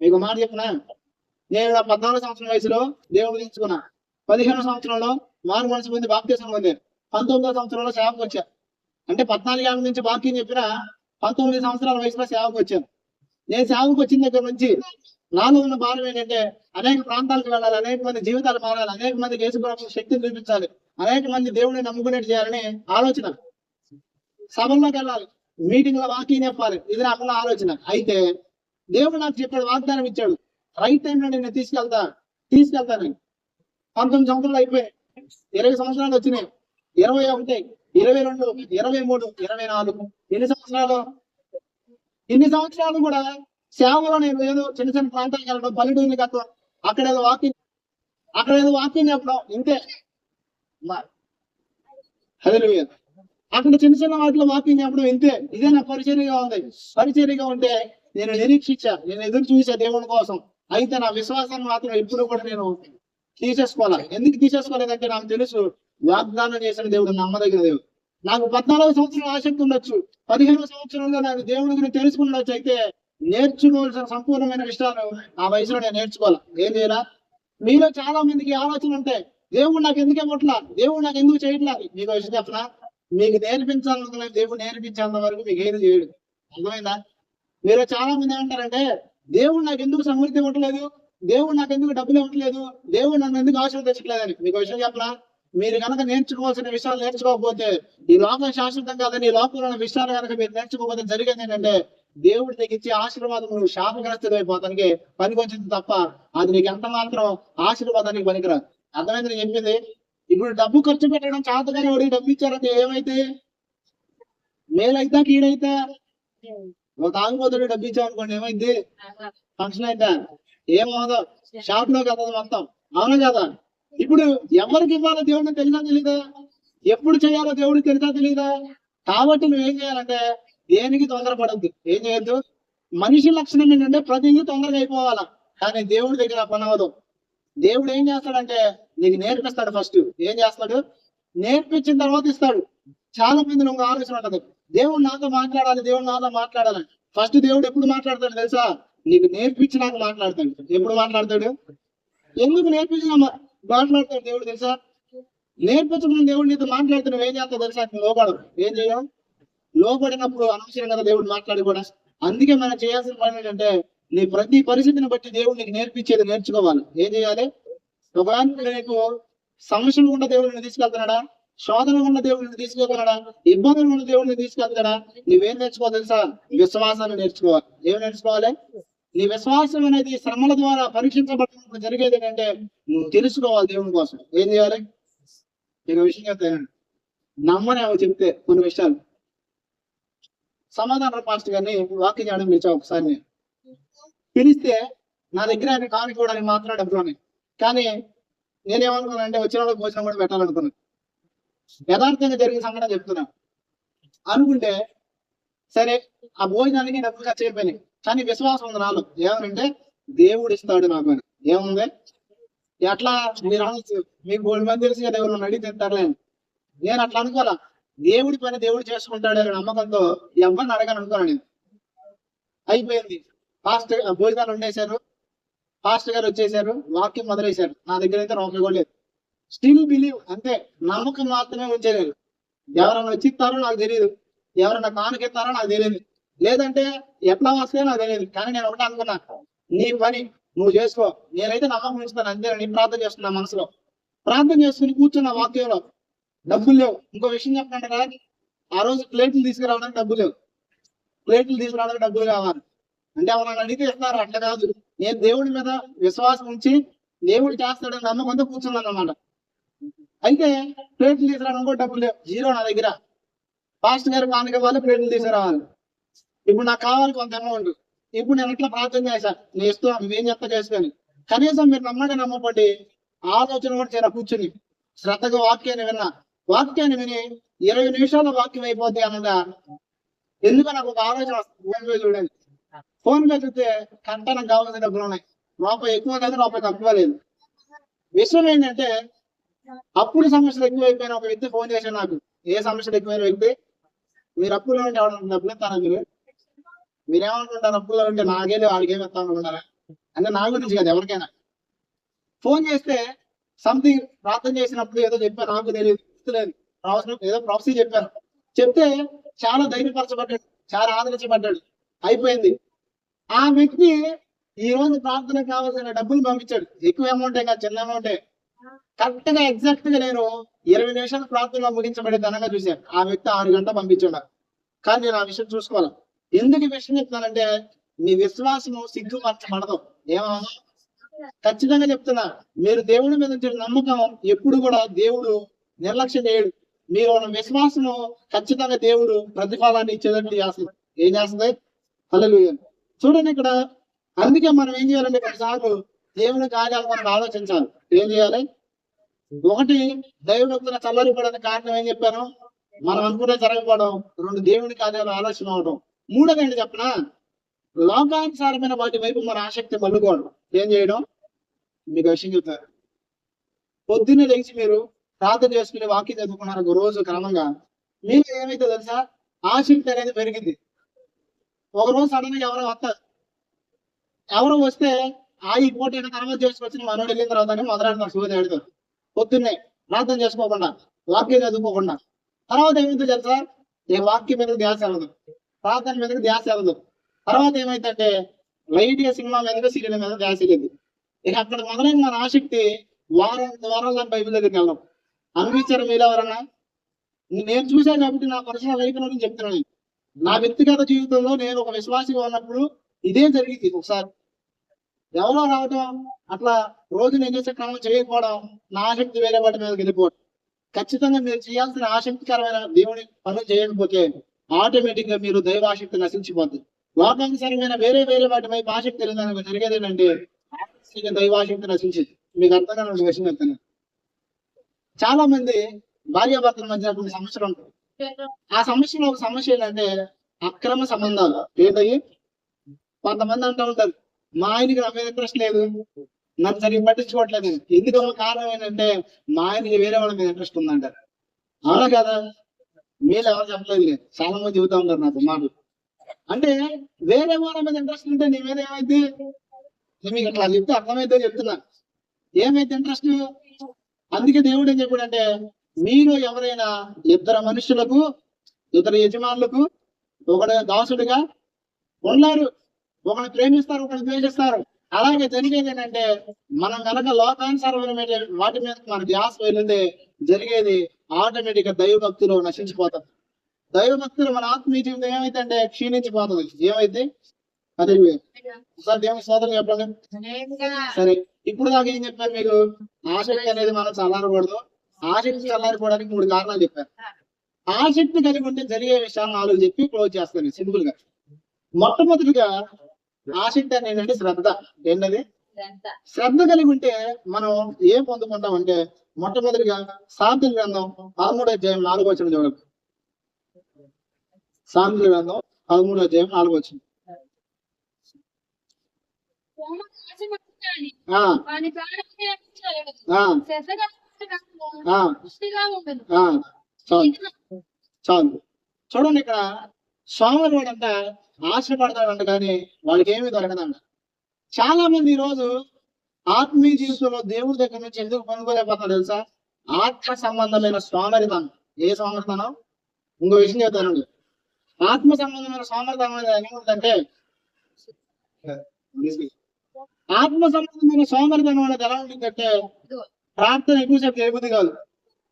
మీకు మాట చెప్పినా, నేను 14 సంవత్సరం వయసులో దేవుడు తీసుకున్నా, 15 సంవత్సరంలో మారు మనసు పొంది బాప్తిసం పొందాను, 19వ సంవత్సరంలో సేవకు వచ్చా. అంటే 14 ఏళ్ళ నుంచి వాక్యం చెప్పినా 19 సంవత్సరాల వయసులో సేవకు వచ్చాను. నేను సేవకు వచ్చిన దగ్గర నుంచి నాలో ఉన్న భారం ఏంటంటే అనేక ప్రాంతాలకు వెళ్ళాలి, అనేక మంది జీవితాలు మారాలి, అనేక మందికి యేసుప్రభు శక్తిని చూపించాలి, అనేక మంది దేవుడిని నమ్ముకునేట్టు చేయాలని ఆలోచన. సభల్లోకి వెళ్ళాలి, మీటింగ్ లో వాక్యం చెప్పాలి, ఇది నాకున్న ఆలోచన. అయితే దేవుడు నాకు చెప్పాడు, వాగ్దానం ఇచ్చాడు, రైట్ టైంలో నేను తీసుకెళ్తాను. 19 సంవత్సరాలు అయిపోయాయి, 20 సంవత్సరాలు వచ్చినాయి, 21, 22, 23, 24. ఇన్ని సంవత్సరాలు కూడా సేవలో నేను ఏదో చిన్న చిన్న ప్రాంతాలకు వెళ్ళడం, పల్లెటూరుని కట్టడం, అక్కడ ఏదో వాక్యం చెప్పడం, ఇంతే. హల్లెలూయా. అక్కడ చిన్న చిన్న వాటిలో వాక్యం చెప్పడం ఇంతే. ఇదే నా పరిచర్యగా ఉంది. పరిచర్యగా ఉంటే నేను నిరీక్షించా, నేను ఎదురు చూసా దేవుని కోసం. అయితే నా విశ్వాసాన్ని మాత్రం ఎప్పుడు కూడా నేను తీసేసుకోవాలా. ఎందుకు తీసేసుకోలేదంటే నాకు తెలుసు, వాగ్దానం చేసిన దేవుడు నమ్మదగిన దేవుడు. నాకు 14 సంవత్సరాల ఆసక్తి ఉండొచ్చు, 15 సంవత్సరంలో నాకు దేవుడి గురించి తెలుసుకున్నచ్చు. అయితే నేర్చుకోవాల్సిన సంపూర్ణమైన విషయాలు ఆ వయసులో నేను నేర్చుకోవాలి. ఏం చేయాలా? మీలో చాలా మందికి ఆలోచన ఉంటాయి, దేవుడు నాకు ఎందుకు ఇవ్వట్లా, దేవుడు నాకు ఎందుకు చేయట్లా. మీకు విషయం చెప్పనా, మీకు నేర్పించాలనుకున్న దేవుడు నేర్పించేంత వరకు మీకు ఏది చేయడు. అర్థమైందా? మీరు చాలా మంది ఏమంటారంటే, దేవుడు నాకు ఎందుకు సమృద్ధి ఇవ్వట్లేదు, దేవుడు నాకు ఎందుకు డబ్బులు ఇవ్వట్లేదు, దేవుడు నన్ను ఎందుకు ఆశీర్వదించట్లేదని. మీకు విషయం చెప్పనా, మీరు కనుక నేర్చుకోవాల్సిన విషయాలు నేర్చుకోకపోతే, ఈ లోకం శాశ్వతం కాదని ఈ లోకంలో ఉన్న విషయాలు కనుక మీరు నేర్చుకోకపోతే జరిగేది ఏంటంటే, దేవుడు నీకు ఇచ్చే ఆశీర్వాదం నువ్వు శాపగ్రస్తుడు అయిపోతానికి పనికొచ్చింది తప్ప అది నీకు ఎంత మాత్రం ఆశీర్వాదానికి పనికిరాదు. అర్థమైంది నేను చెప్పింది? ఇప్పుడు డబ్బు ఖర్చు పెట్టడం చేతగానే వాడికి డబ్బు ఇచ్చారంటే ఏమైతే మేలైతే కీడైతే? ఒక తాగుబోతుడు డబ్బు ఇచ్చామనుకోండి, ఏమైంది? ఫంక్షన్ అయితే ఏమవుదో, షాప్ లోకి వెళ్తుంది మొత్తం. అవును కదా? ఇప్పుడు ఎవరికి ఇవ్వాలో దేవుడిని తెలిసా తెలీదా? ఎప్పుడు చేయాలో దేవుడికి తెలిసా తెలీదా? కాబట్టి నువ్వేం చేయాలంటే దేనికి తొందరపడద్దు. ఏం చేయొద్దు? మనిషి లక్షణం ఏంటంటే ప్రతిదీ తొందరగా అయిపోవాలా. కానీ దేవుడి దగ్గర పని అవ్వదు. దేవుడు ఏం చేస్తాడంటే నీకు నేర్పిస్తాడు. ఫస్ట్ ఏం చేస్తాడు? నేర్పించిన తర్వాత ఇస్తాడు. చాలా మంది ఒక ఆలోచన ఉంటది, దేవుడు నాతో మాట్లాడాలని. ఫస్ట్ దేవుడు ఎప్పుడు మాట్లాడతాడు తెలుసా? నీకు నేర్పించినాక మాట్లాడతాడు. ఎప్పుడు మాట్లాడతాడు? ఎందుకు నేర్పించిన మాట్లాడతాడు దేవుడు తెలుసా? నేర్పించడం దేవుడు నీతో మాట్లాడితే నువ్వు ఏం చేస్తావు తెలుసా? లోపడు ఏం చేయవు. లోపడినప్పుడు అనవసరంగా దేవుడు మాట్లాడి కూడా. అందుకే మనం చేయాల్సిన పని ఏంటంటే, నీ ప్రతి పరిస్థితిని బట్టి దేవుడు నీకు నేర్పించేది నేర్చుకోవాలి. ఏం చేయాలి? ఒకవేళ నీకు సమస్యలు ఉన్న దేవుడిని తీసుకెళ్తున్నాడా, శోధన ఉన్న దేవుడిని తీసుకెళ్తున్నాడా, ఇబ్బందులు ఉన్న దేవుడిని తీసుకెళ్తాడా, నువ్వేం నేర్చుకోవాలి తెలుసా? విశ్వాసాన్ని నేర్చుకోవాలి. ఏం నేర్చుకోవాలి? నీ విశ్వాసం అనేది శ్రమల ద్వారా పరీక్షించబడినప్పుడు జరిగేది ఏంటంటే నువ్వు తెలుసుకోవాలి దేవుని కోసం. ఏం చేయాలి? నేను విషయం చెప్తాను, నమ్మని అవి చెప్తే కొన్ని విషయాలు. సమాధాన పాస్టర్ గారిని వాక్యం చేయడం పిలిచా. ఒకసారి నేను పిలిస్తే నా దగ్గర ఆయన కాని కూడా మాట్లాడేవాడిని. కానీ నేనేమనుకున్నానంటే వచ్చిన వాళ్ళకి భోజనం కూడా పెట్టాలనుకున్నాను. యథార్థంగా జరిగిన సంఘటన చెప్తున్నా. అనుకుంటే సరే ఆ భోజనానికి డబ్బులు ఖర్చు అయిపోయినాయి. కానీ విశ్వాసం ఉంది నాలో. ఏమనంటే దేవుడు ఇస్తాడు నాకు అని. ఏముంది? ఎట్లా మీరు అనొచ్చు, మీకు 3 మంది తెలిసి కదా ఎవరు అడిగి తింటారులే. నేను అట్లా అనుకోవాలా. దేవుడి పని దేవుడు చేసుకుంటాడు అనే నమ్మకంతో ఎవరిని అడగాను అనుకోను నేను. అయిపోయింది. భోజనాలు వండేశారు, పాస్టర్ గారు వచ్చేసారు, వాక్యం మొదలైశారు. నా దగ్గర అయితే రూపాయి కూడా లేదు. స్టిల్ బిలీవ్, అంతే. నమ్మకం మాత్రమే ఉంచలేదు. ఎవరన్నా వచ్చిస్తారో నాకు తెలియదు, ఎవరన్నా కానుకెత్తారో నాకు తెలియదు, లేదంటే ఎట్లా వస్తే నాకు తెలియదు. కానీ నేను ఒకటి అనుకున్నా, నీ పని నువ్వు చేసుకో, నేనైతే నమ్మకం ఉంచుతాను అంతే. నేను ప్రార్థన చేస్తున్నా, మనసులో ప్రార్థన చేసుకుని కూర్చున్నా. వాక్యంలో డబ్బులు లేవు. ఇంకో విషయం చెప్పంటారా, ఆ రోజు ప్లేట్లు తీసుకురావడానికి డబ్బులు లేవు. ప్లేట్లు తీసుకురావడానికి డబ్బులు కావాలి అంటే ఎవరైనా అడిగితే ఇస్తున్నారు. అట్లా కాదు, నేను దేవుడి మీద విశ్వాసం ఉంచి దేవుడు చేస్తాడని నమ్మకంతో కూర్చున్నాను అన్నమాట. అయితే ప్లేట్లు తీసుకురావడానికి కూడా డబ్బులు లేవు, జీరో నా దగ్గర. పాస్టర్ గారు కానుక వాళ్ళు ప్లేట్లు తీసుకురావాలి. ఇప్పుడు నాకు కావాలి కొంత అమౌంట్. ఇప్పుడు నేను ఎట్లా ప్రార్థన చేశాను, నేను ఇస్తున్నాను, నువ్వేం చెప్తా చేసుకొని. కనీసం మీరు నమ్మపడి ఆలోచన కూడా చేర కూర్చుని శ్రద్ధగా వాక్యాన్ని విన్నా. వాక్యాన్ని విని 20 నిమిషాల వాక్యం అయిపోద్ది అనగా ఎందుకో నాకు ఒక ఆలోచన వస్తుంది. ఫోన్ పే చూడండి, ఫోన్ పే చూస్తే కంట నాకు కావాల్సిన డబ్బులు ఉన్నాయి. రూపాయి ఎక్కువ లేదు, రూపాయి తక్కువ లేదు. విషయం ఏంటంటే అప్పుల సమస్యలు ఎక్కువైపోయిన ఒక వ్యక్తి ఫోన్ చేశాను నాకు. ఏ సమస్యలు ఎక్కువైన వ్యక్తి, మీరు అప్పుల్లో ఉంటే ఎవరు డబ్బులు ఇస్తారా? మీరేమనుకుంటారు? అప్పుల్లో ఉంటే నాకేలే వాడికేమి ఇస్తాను అనుకుంటారా? అంటే నా గురించి కదా, ఎవరికైనా ఫోన్ చేస్తే సంథింగ్ ప్రార్థన చేసినప్పుడు ఏదో చెప్పాను, నాకు తెలియదు, గుర్తులేదు. ఏదో ప్రాఫెసీ చెప్పాను. చెప్తే చాలా ధైర్యపరచబడ్డాడు, చాలా ఆదరించబడ్డాడు. అయిపోయింది. ఆ వ్యక్తి ఈ రోజు ప్రార్థన కావాల్సిన డబ్బులు పంపించాడు. ఎక్కువ అమౌంటే కాదు, చిన్న అమౌంటే. కరెక్ట్ గా ఎగ్జాక్ట్ గా నేను 20 నిమిషాలు ప్రార్థనలో ముగించబడే ధనంగా చూశాను. ఆ వ్యక్తి 6 గంటలు పంపించాడు. కానీ నేను ఆ విషయం చూసుకోవాలి. ఎందుకు ఈ విషయం చెప్తున్నానంటే మీ విశ్వాసము సిగ్గుపరచబడదు. ఏమో ఖచ్చితంగా చెప్తున్నా, మీరు దేవుడి మీద ఉంచిన నమ్మకం ఎప్పుడు కూడా దేవుడు నిర్లక్ష్యం చేయడు. మీరు ఉన్న విశ్వాసము ఖచ్చితంగా దేవుడు ప్రతిఫలాన్ని ఇచ్చేటట్టు చేస్తుంది. ఏం చేస్తుంది? హల్లెలూయా. చూడండి ఇక్కడ, అందుకే మనం ఏం చేయాలంటే కొన్నిసార్లు దేవుని కార్యాలు మనం ఆలోచించాలి. ఏం చేయాలి? ఒకటి, దేవుని యొక్క చల్లరిపోవడానికి కారణం ఏం చెప్పాను? మనం అనుకునే జరగకపోవడం. 2, దేవుని కార్యాలు ఆలోచన అవడం. 3ది ఏంటి చెప్పనా? లోకానుసారమైన వాటి వైపు మన ఆసక్తి మల్లుకోవడం. ఏం చేయడం? మీకు విషయం చెప్తారు. పొద్దున్నే లేచి మీరు ప్రార్థన చేసుకుని వాక్యం చదువుకున్నారు ఒక రోజు క్రమంగా, మీకు ఏమైతే తెలుసా? ఆసక్తి అనేది పెరిగింది. ఒక రోజు సడన్ గా ఎవరో వస్తే ఈ పోటీ తర్వాత చేసుకొచ్చి మనోడు వెళ్ళిన తర్వాత మొదలెడతారు, సూర్యుడు ఆడతారు. పొద్దున్నే ప్రార్థన చేసుకోకుండా, వాక్యం చదువుకోకుండా. తర్వాత ఏమైతే తెలుసా? ఈ వాక్యం మీద ధ్యాస వెళ్ళదు, ప్రార్థన మీద ధ్యాస వెళ్ళదు. తర్వాత ఏమైందంటే లైట్ గా సినిమా మీద, సీరియల్ మీద ధ్యాస వెళ్ళింది. ఇక అక్కడ మొదలైన మన ఆసక్తి వారాలు బైబిల్ దగ్గరికి వెళ్ళడం. అనిపించారు మీరు ఎవరన్నా? నేను చూశాను కాబట్టి నా పర్సనల్ లైఫ్ లో నేను చెప్తున్నాను. నా వ్యక్తిగత జీవితంలో నేను ఒక విశ్వాసిగా ఉన్నప్పుడు ఇదే జరిగింది. ఒకసారి ఎవరో రావడం, అట్లా రోజు నేను చేసే క్రమం చేయకపోవడం, నా ఆసక్తి వేరే వాటి మీద వెళ్ళిపోవడం. ఖచ్చితంగా మీరు చేయాల్సిన ఆసక్తికరమైన దేవుని పనులు చేయకపోతే ఆటోమేటిక్ గా మీరు దైవాసక్తి నశించిపోతుంది. లోకానుసారమైన వేరే వాటి వైపు ఆసక్తి వెళ్ళడానికి జరిగేది ఏంటంటే దైవాసక్తి నశించింది. మీకు అర్థంగా నేను విషయం చెప్తాను. చాలా మంది భార్యాభర్తల మధ్య కొన్ని సమస్యలు ఉంటాయి. ఆ సమస్యలో ఒక సమస్య ఏంటంటే అక్రమ సంబంధాలు. ఏంటయ్యి? కొంతమంది అంటూ ఉంటారు, మా ఆయనకి నా మీద ఇంట్రెస్ట్ లేదు, నన్ను సరిగ్గా పట్టించుకోవట్లేదు. ఎందుకమ్మా? కారణం ఏంటంటే మా ఆయనకి వేరే వాళ్ళ మీద ఇంట్రెస్ట్ ఉందంటారు. అవునా కదా? మీరు ఎవరు చెప్పలేదు, చాలా మంది చెబుతా ఉంటారు నాకు మాటలు. అంటే వేరే వాళ్ళ మీద ఇంట్రెస్ట్ ఉంటే నీ మీద ఏమైంది? మీకు అట్లా చెప్తే అర్థమైతే చెప్తున్నా. ఏమైతే ఇంట్రెస్ట్? అందుకే దేవుడు ఏం చెప్పాడంటే, మీరు ఎవరైనా ఇద్దరు యజమానులకు ఒకడు దాసుడిగా ఉన్నారు, ఒకరిని ప్రేమిస్తారు, ఒకరిని ద్వేషిస్తారు. అలాగే జరిగేది ఏంటంటే మనం కనుక లోకానుసారమైన వాటి మీద మన ధ్యాస వెళ్ళింది, జరిగేది ఆటోమేటిక్ గా దైవభక్తులు నశించిపోతాం. దైవభక్తులు మన ఆత్మీయ జీవితం ఏమైతే అంటే క్షీణించిపోతుంది. ఏమైతే? అదే ఒకసారి దేవుని సోదరులు చెప్పండి. సరే, ఇప్పుడు దాకా ఏం చెప్పారు మీకు? ఆసక్తి అనేది మనం చల్లారకూడదు. ఆసక్తి చల్లారిపోవడానికి 3 కారణాలు చెప్పారు. ఆసక్తి కలిగి ఉంటే జరిగే విషయాలు 4 చెప్పి క్లోజ్ చేస్తాను సింపుల్ గా. మొట్టమొదటిగా ఆసక్తి అనేది ఏంటంటే శ్రద్ధ. ఏంటది? శ్రద్ధ కలిగి ఉంటే మనం ఏం పొందుకుంటామంటే, మొట్టమొదటిగా సామెతల గ్రంథం 13వ అధ్యాయం 4వ వచనం చూడండి. సామెతల గ్రంథం 13వ అధ్యాయం 4వ వచనం. చాలు. చూడండి, ఇక్కడ సోమరు వాడంట ఆశపడతాడంట, కానీ వాడికి ఏమీ దొరకదంట. చాలా మంది ఈ రోజు ఆత్మీయ జీవితంలో దేవుడి దగ్గర నుంచి ఎందుకు పొందుకోలేకపోతున్నారు తెలుసా? ఆత్మ సంబంధమైన సోమరితనం. ఏ సోమరితనం? ఇంకో విషయం చెప్తానండి. ఆత్మ సంబంధమైన సోమరితనం ఏముందంటే, ఆత్మ సంబంధమైన సోమరితనం అనేది ఎలా ఉంటుందంటే, ప్రార్థన ఎక్కువసేపు చేయబుద్ధి కాదు,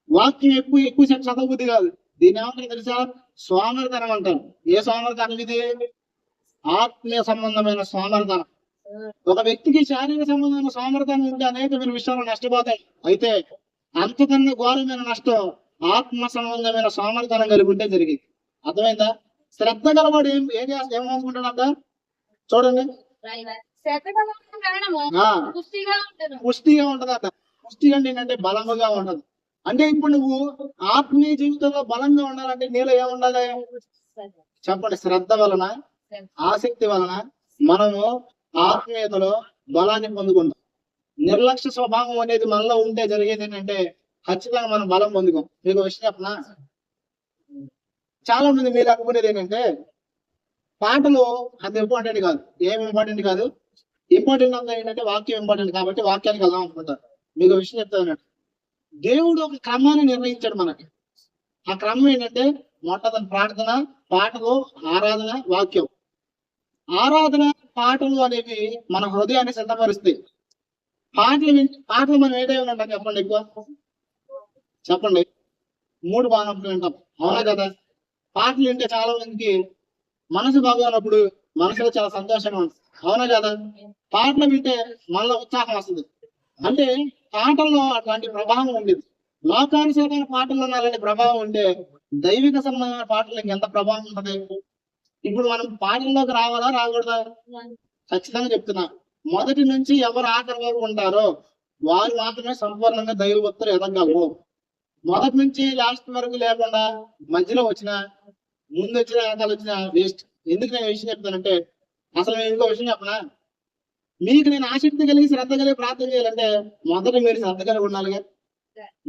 వాక్యం ఎక్కువసేపు చదవబుద్ధి కాదు. దీని ఏమంటారు తెలుసా? సోమరితనం అంటారు. ఏ సోమరితనం ఇది? ఆత్మీయ సంబంధమైన సోమరితనం. ఒక వ్యక్తికి శారీరక సంబంధమైన సోమరితనం ఉంటే అనేకమైన విషయాలు నష్టపోతాయి. అయితే అంతకన్నా ఘోరమైన నష్టం ఆత్మ సంబంధమైన సోమరితనం కలిగి ఉంటే జరిగింది. అర్థమైందా? శ్రద్ధ గలవాడు ఏమనుకుంటాడంట చూడండి. పుష్టిగా ఉంటదట. పుష్టి అంటే ఏంటంటే బలముగా ఉండదు. అంటే ఇప్పుడు నువ్వు ఆత్మీయ జీవితంలో బలంగా ఉండాలంటే నీలో ఏముండాలి చెప్పండి? శ్రద్ధ వలన, ఆసక్తి వలన మనము ఆత్మీయతలో బలాన్ని పొందుకుంటాం. నిర్లక్ష్య స్వభావం అనేది మనలో ఉంటే జరిగేది ఏంటంటే ఖచ్చితంగా మనం బలం పొందుకోం. మీకు విషయం చెప్పనా? చాలా మంది మీరు అనుకునేది ఏంటంటే పాటలు అంత ఇంపార్టెంట్ కాదు. ఏం ఇంపార్టెంట్ కాదు, ఇంపార్టెంట్ అంతా ఏంటంటే వాక్యం ఇంపార్టెంట్ కాబట్టి వాక్యానికి వెళ్దాం అనుకుంటారు. మీకు విషయం చెప్తాను. దేవుడు ఒక క్రమాన్ని నిర్ణయించాడు మనకి. ఆ క్రమం ఏంటంటే మొట్టమొదటి ప్రార్థన, పాటలు, ఆరాధన, వాక్యం. ఆరాధన, పాటలు అనేవి మన హృదయాన్ని సిద్ధపరుస్తాయి. పాటలు మనం ఏదైనా ఉంటాం చెప్పండి? ఎక్కువ చెప్పండి. 3 బాగున్నప్పుడు వింటాం, అవునా కదా? పాటలు వింటే చాలా మందికి మనసు బాగున్నప్పుడు మనసులో చాలా సంతోషంగా ఉంటుంది, అవునా కదా? పాటలు వింటే మనలో ఉత్సాహం వస్తుంది. అంటే పాటల్లో అట్లాంటి ప్రభావం ఉండేది. లోకానుసారమైన పాటల్లో అలాంటి ప్రభావం ఉంటే దైవిక సంబంధమైన పాటలకు ఎంత ప్రభావం ఉంటది? ఇప్పుడు మనం పాటల్లోకి రావాలా రాకూడదా? ఖచ్చితంగా చెప్తున్నా. మొదటి నుంచి ఎవరు ఆఖరి వరకు ఉంటారో వారు మాత్రమే సంపూర్ణంగా దైవ భక్తులు ఎదగలరు. మొదటి నుంచి లాస్ట్ వరకు లేకుండా మధ్యలో వచ్చిన, ముందు వచ్చిన, వెనకాల వచ్చిన వేస్ట్. ఎందుకు నేను విషయం చెప్తానంటే అసలు నేను ఇంకో విషయం చెప్పనా? మీకు నేను ఆసక్తి కలిగి శ్రద్ధ కలిగి ప్రార్థన చేయాలంటే మొదట మీరు శ్రద్ధ కలిగి ఉండాలిగా.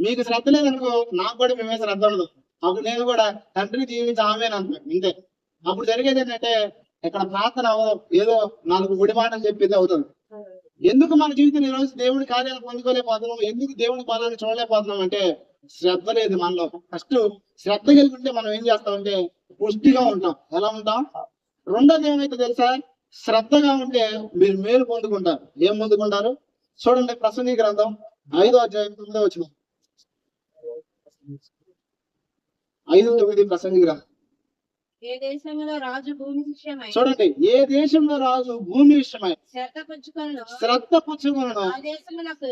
మీకు శ్రద్ధ లేదనుకో నాకు కూడా మేమే శ్రద్ధ ఉండదు. అప్పుడు నేను కూడా తండ్రిని జీవించి ఆమెనంటున్నాను ఇంతే. అప్పుడు జరిగేది ఏంటంటే ఇక్కడ ప్రార్థన అవ్వదు, ఏదో 4 గుడి మాటలు చెప్పేది అవుతుంది. ఎందుకు మన జీవితం ఈ రోజు దేవుడి కార్యాలు పొందుకోలేకపోతున్నాం, ఎందుకు దేవుడి బలాన్ని చూడలేకపోతున్నాం అంటే శ్రద్ధ లేదు మనలో. ఫస్ట్ శ్రద్ధ కలిగి ఉంటే మనం ఏం చేస్తామంటే పుష్టిగా ఉంటాం. ఎలా ఉంటాం? రెండోది ఏమైతే తెలుసా? శ్రద్ధగా ఉంటే మీరు మేలు పొందుకుంటారు. ఏం పొందుకుంటారు? చూడండి, ప్రసంగి గ్రంథం 5వ అధ్యాయం 9వ వచనం. 5:9 ప్రసంగి గ్రంథం.
ఏ దేశంలో రాజు భూమి విషయమై
చూడండి, ఏ దేశంలో రాజు భూమి విషయమై
శ్రద్ధ పుచ్చుకొనును,
ఆ
దేశమునకు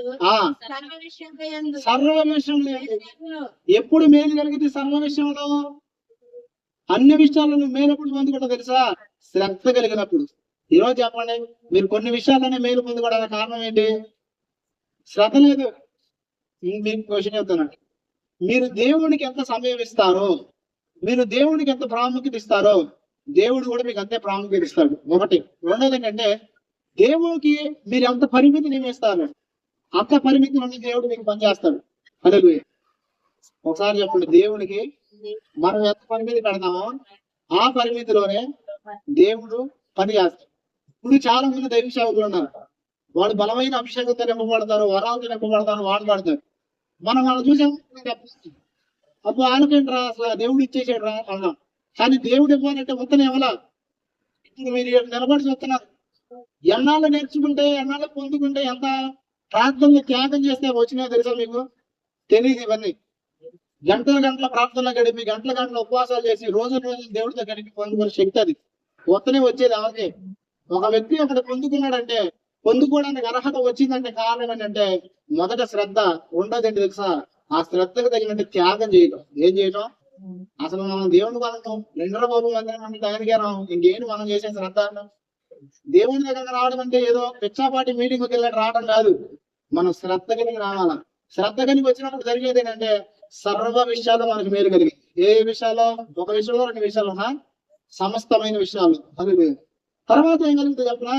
సర్వ విషయంపై యందు
సర్వ విషయంలో ఎప్పుడు మేలు కలిగింది? సర్వ విషయంలో అన్ని విషయాలను మేలు ఎప్పుడు పొందుకుంటా తెలుసా? శ్రద్ధ కలిగినప్పుడు. ఈరోజు చెప్పండి, మీరు కొన్ని విషయాలనే మేలు పొందుకోవడానికి కారణం ఏంటి? శ్రద్ధ లేదు. మీకు క్వశ్చన్ చెప్తానండి. మీరు దేవునికి ఎంత సమయం ఇస్తారో, మీరు దేవునికి ఎంత ప్రాముఖ్యత ఇస్తారో దేవుడు కూడా మీకు అంతే ప్రాముఖ్యత ఇస్తాడు. ఒకటి. రెండోది ఏంటంటే దేవుడికి మీరు ఎంత పరిమితి నియమిస్తారు అంత పరిమితి నుండి దేవుడు మీకు పనిచేస్తాడు. హల్లెలూయా. ఒకసారి చెప్పండి, దేవునికి మనం ఎంత పరిమితి పెడతామో ఆ పరిమితిలోనే దేవుడు పని చేస్తాడు. ఇప్పుడు చాలా మంది దైవ సేవకులు ఉన్నారు. వాడు బలమైన అభిషేకంతో నింపబడతారు, వరాలతో నింపబడతారు, వాడతారు. మనం వాళ్ళు చూసాం, అప్పుడు ఆనకేంట్రా అసలు దేవుడు ఇచ్చేసాడు రా అన్నాం. కానీ దేవుడు ఇవ్వాలంటే ఉత్తనే ఇవ్వాలా. ఇప్పుడు మీరు నిలబడి చూస్తున్నారు. ఎన్నాళ్ళు నేర్చుకుంటే, ఎన్నాళ్ళు పొందుకుంటే, ఎంత ప్రార్థనలు త్యాగం చేస్తే వచ్చినాయో తెలుసా మీకు? తెలియదు. ఇవన్నీ గంటల ప్రార్థనలు గడిపి, గంటల ఉపవాసాలు చేసి, రోజు దేవుడితో గడిపి పొందుకునే శక్తి అది. ఉత్తనే వచ్చేది ఎవరికి? ఒక వ్యక్తి అక్కడ పొందుకున్నాడంటే, పొందుకోవడానికి అర్హత వచ్చిందంటే కారణం ఏంటంటే మొదట శ్రద్ధ. ఉండదండి తెలుసా? ఆ శ్రద్ధకు తగినట్టు త్యాగం చేయటం. ఏం చేయటం? అసలు మనం దేవుని వాళ్ళం ఇంద్రబాబు మందిరం దానికే రాం. ఇంకేంటి మనం చేసే శ్రద్ధ? దేవుని దగ్గర రావడం అంటే ఏదో పిచ్చాపాటి మీటింగ్కి వెళ్ళి రావడం కాదు. మనం శ్రద్ధ కలిగి రావాలా. శ్రద్ధ కలిగి వచ్చినప్పుడు జరిగేది ఏంటంటే సర్వ విషయాలు మనకు మేలు కలిగి. ఏ విషయాల్లో? ఒక విషయంలో, 2 విషయాలు ఉన్నా సమస్తమైన విషయాలు. అది తర్వాత ఏం కలుగుతుంది చెప్పనా?